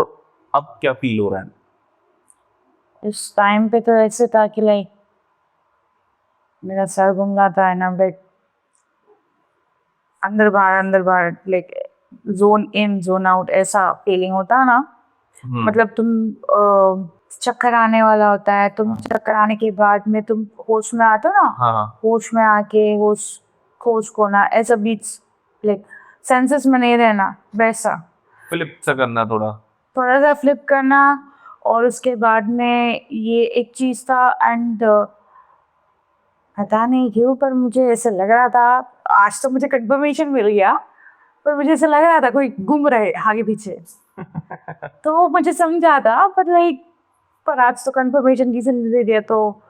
अब क्या फ़ील हो रहा है? इस टाइम पे तो ऐसे था कि लाइक मेरा सर घूम रहा था ना, बट अंदर बाहर लाइक जोन इन जोन आउट ऐसा फीलिंग होता ना। मतलब तुम चक्कर आने वाला होता है, तुम चक्कर आने के बाद में तुम होश में आते हो ना, हाँ, हाँ। होश में आके होश खोज को ना ऐसा बीच लाइक सेंसेस में नहीं रहना, वैसा फ्लिप सा करना थोड़ा। थोड़ा सा फ्लिप करना। और उसके बाद में ये एक चीज था एंड पता नहीं क्यों पर मुझे ऐसा लग रहा था, आज तो मुझे कंफर्मेशन मिल गया, पर मुझे ऐसा लग रहा था कोई घूम रहे आगे पीछे। तो वो मुझे समझा था पर लाइक पर आज तो कंफर्मेशन किसी ने दे दिया, तो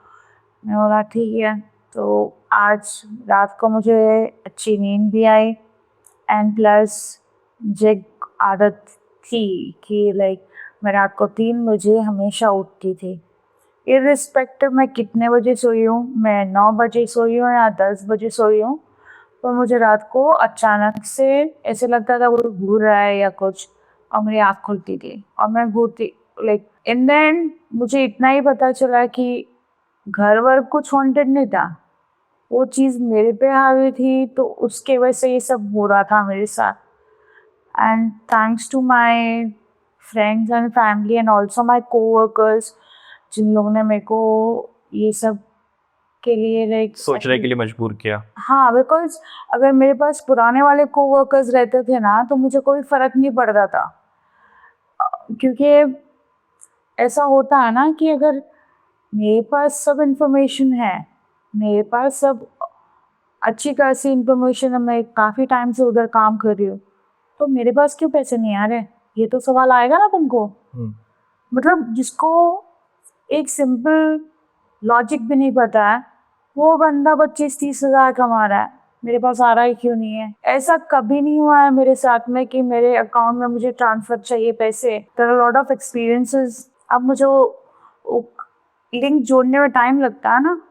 मैं बोला ठीक है। तो आज रात को मुझे अच्छी नींद भी आई एंड प्लस मुझे एक आदत थी कि लाइक मैं रात को 3 बजे हमेशा उठती थी, इर्रिस्पेक्टिव मैं कितने बजे सोई हूँ, मैं 9 बजे सोई हूँ या 10 बजे सोई हूँ, पर मुझे रात को अचानक से ऐसे लगता था कोई घूर रहा है या कुछ, और मेरी आँख खुलती थी और मैं घूरती लाइक इन द एंड मुझे इतना ही पता चला कि घर वर कुछ वांटेड नहीं था, वो चीज़ मेरे पे हावी थी, तो उसके वजह से ये सब हो रहा था मेरे साथ। And thanks to my friends and family and also my coworkers, जिन लोगों ने मेरे को ये सब के लिए लाइक सोचने के लिए मजबूर किया। हाँ, बिकॉज अगर मेरे पास पुराने वाले कोवर्कर्स रहते थे ना तो मुझे कोई फर्क नहीं पड़ता था। क्योंकि ऐसा होता है ना कि अगर मेरे पास सब इंफॉर्मेशन है, मेरे पास सब अच्छी खासी इंफॉर्मेशन है, मैं काफ़ी टाइम से उधर काम कर रही हूँ, तो मेरे पास क्यों पैसे नहीं आ रहे, ये तो सवाल आएगा ना तुमको। मतलब जिसको एक सिंपल लॉजिक भी नहीं पता है, वो बंदा 25-30 हज़ार कमा रहा है, मेरे पास आ रहा है क्यों नहीं है। ऐसा कभी नहीं हुआ है मेरे साथ में कि मेरे अकाउंट में मुझे ट्रांसफर चाहिए पैसे। There are lot of experiences. अब मुझे वो लिंक जोड़ने में टाइम लगता है ना,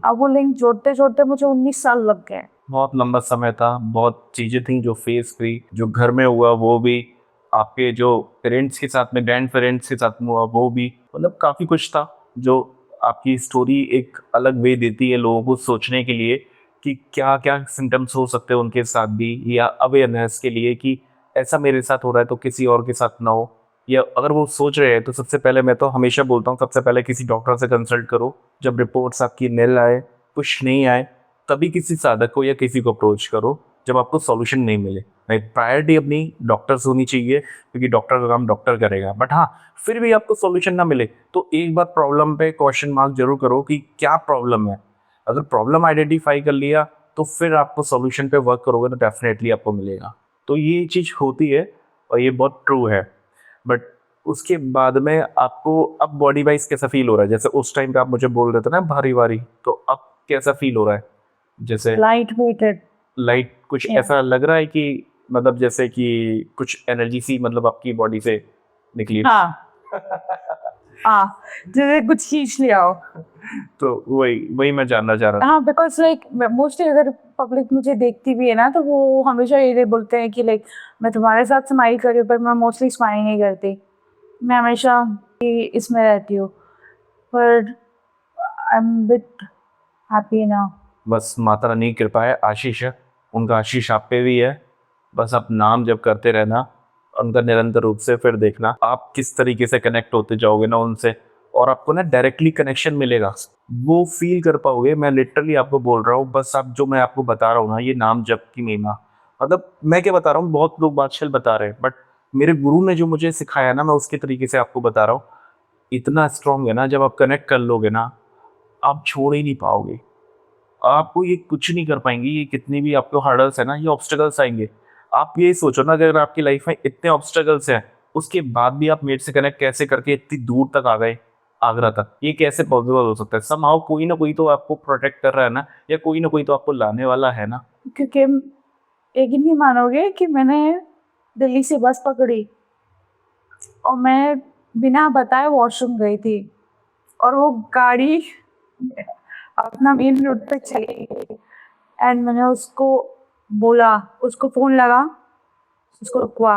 अब वो लिंक जोड़ते जोड़ते मुझे 19 साल लग गए। बहुत लंबा समय था, बहुत चीज़ें थी जो फेस हुई, जो घर में हुआ वो भी, आपके जो पेरेंट्स के साथ में, ग्रैंड पेरेंट्स के साथ में हुआ वो भी, मतलब काफ़ी कुछ था जो आपकी स्टोरी एक अलग वे देती है लोगों को सोचने के लिए कि क्या क्या सिम्टम्स हो सकते हैं उनके साथ भी, या अवेयरनेस के लिए कि ऐसा मेरे साथ हो रहा है तो किसी और के साथ ना हो। या अगर वो सोच रहे हैं तो सबसे पहले मैं तो हमेशा बोलता हूँ, सबसे पहले किसी डॉक्टर से कंसल्ट करो। जब रिपोर्ट्स आपकी निल आए, कुछ नहीं आए, तभी किसी साधक को या किसी को अप्रोच करो, जब आपको सॉल्यूशन नहीं मिले। नहीं, प्रायोरिटी अपनी डॉक्टर से होनी चाहिए, क्योंकि डॉक्टर का काम डॉक्टर करेगा। बट हाँ, फिर भी आपको सॉल्यूशन ना मिले तो एक बार प्रॉब्लम पे क्वेश्चन मार्क जरूर करो कि क्या प्रॉब्लम है। अगर प्रॉब्लम आइडेंटिफाई कर लिया तो फिर आपको सॉल्यूशन पे वर्क करोगे तो डेफिनेटली आपको मिलेगा। तो ये चीज़ होती है और ये बहुत ट्रू है। बट उसके बाद में आपको अब बॉडी वाइज कैसा फील हो रहा है? जैसे उस टाइम पे आप मुझे बोल रहे थे ना भारी भारी, तो अब कैसा फील हो रहा है? जैसे लाइट वेटेड। लाइट कुछ ऐसा लग रहा है कि मतलब जैसे कि कुछ एनर्जी सी मतलब आपकी बॉडी से निकली। हाँ हाँ, जैसे कुछ खींच लिया हो। तो वही वही मैं जानना चाह रहा था। हाँ, बिकॉज लाइक मोस्टली अगर पब्लिक मुझे देखती भी है ना तो वो हमेशा ये बोलते हैं कि लाइक मैं तुम्हारे साथ स्माइल कर रही हूँ, पर मैं मोस्टली स्माइल नहीं करती, मैं हमेशा इसमें रहती हूँ, पर I am bit happy now. बस माता रानी की कृपा है, आशीष है, उनका आशीष आप पे भी है। बस आप नाम जब करते रहना उनका निरंतर रूप से, फिर देखना आप किस तरीके से कनेक्ट होते जाओगे ना उनसे, और आपको ना डायरेक्टली कनेक्शन मिलेगा, वो फील कर पाओगे। मैं लिटरली आपको बोल रहा हूँ, बस आप जो मैं आपको बता रहा हूँ ना, ये नाम जप की महिमा, मतलब मैं क्या बता रहा हूँ, बहुत लोग बादशाह बता रहे हैं, बट मेरे गुरु ने जो मुझे सिखाया ना, मैं उसके तरीके से आपको बता रहा हूँ। इतना स्ट्रांग है ना, जब आप कनेक्ट कर लोगे ना, आप छोड़ ही नहीं पाओगे। आपको ये कुछ नहीं कर पाएंगे, ये कितनी भी आपको हर्डल्स है ना, ये ऑब्स्टेकल्स आएंगे। आप ये सोचो ना, अगर आपकी लाइफ में इतने ऑब्स्टेकल्स हैं, उसके बाद भी आप मेरे से कनेक्ट कैसे करके इतनी दूर तक आ गए, आगरा तक, ये कैसे पॉसिबल हो सकता है? समहाउ कोई ना कोई तो आपको प्रोटेक्ट कर रहा है ना, या कोई ना कोई तो आपको लाने वाला है ना। क्योंकि यकीन नहीं मानोगे कि मैंने दिल्ली से बस पकड़ी और मैं बिना बताए वॉशरूम गई थी, और वो गाड़ी अपना मेन रोड पे चली गई। एंड मैंने उसको बोला, उसको फ़ोन लगा, उसको रुकवा,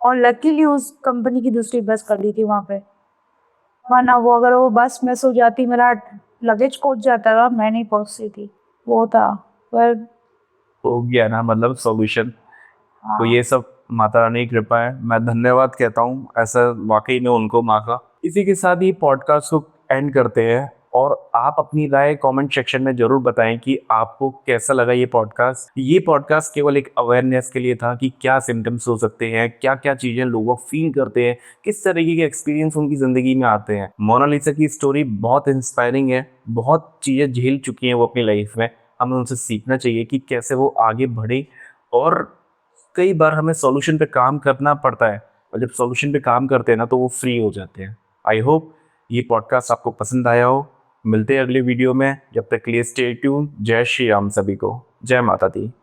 और लकीली उस कंपनी की दूसरी बस खड़ी थी वहाँ पे, वरना वो अगर वो बस मिस हो जाती, मेरा लगेज पहुँच जाता था, मैं नहीं पहुँचती थी। वो था पर हो गया ना, मतलब सॉल्यूशन। तो हाँ। ये सब माता रानी की कृपा है, मैं धन्यवाद कहता हूँ ऐसा, वाकई में उनको माँ का। इसी के साथ ही पॉडकास्ट को एंड करते हैं, और आप अपनी राय कमेंट सेक्शन में जरूर बताएं कि आपको कैसा लगा ये पॉडकास्ट। ये पॉडकास्ट केवल एक अवेयरनेस के लिए था कि क्या सिम्टम्स हो सकते हैं, क्या क्या चीज़ें लोग फील करते हैं, किस तरीके के एक्सपीरियंस उनकी ज़िंदगी में आते हैं। मोनालिसा की स्टोरी बहुत इंस्पायरिंग है, बहुत चीज़ें झेल चुकी हैं वो अपनी लाइफ में। हमें उनसे सीखना चाहिए कि कैसे वो आगे बढ़े, और कई बार हमें सॉल्यूशन पे काम करना पड़ता है, और जब सॉल्यूशन पे काम करते हैं ना, तो वो फ्री हो जाते हैं। आई होप ये पॉडकास्ट आपको पसंद आया हो। मिलते हैं अगले वीडियो में, जब तक के लिए स्टे ट्यून। जय श्री राम सभी को, जय माता दी।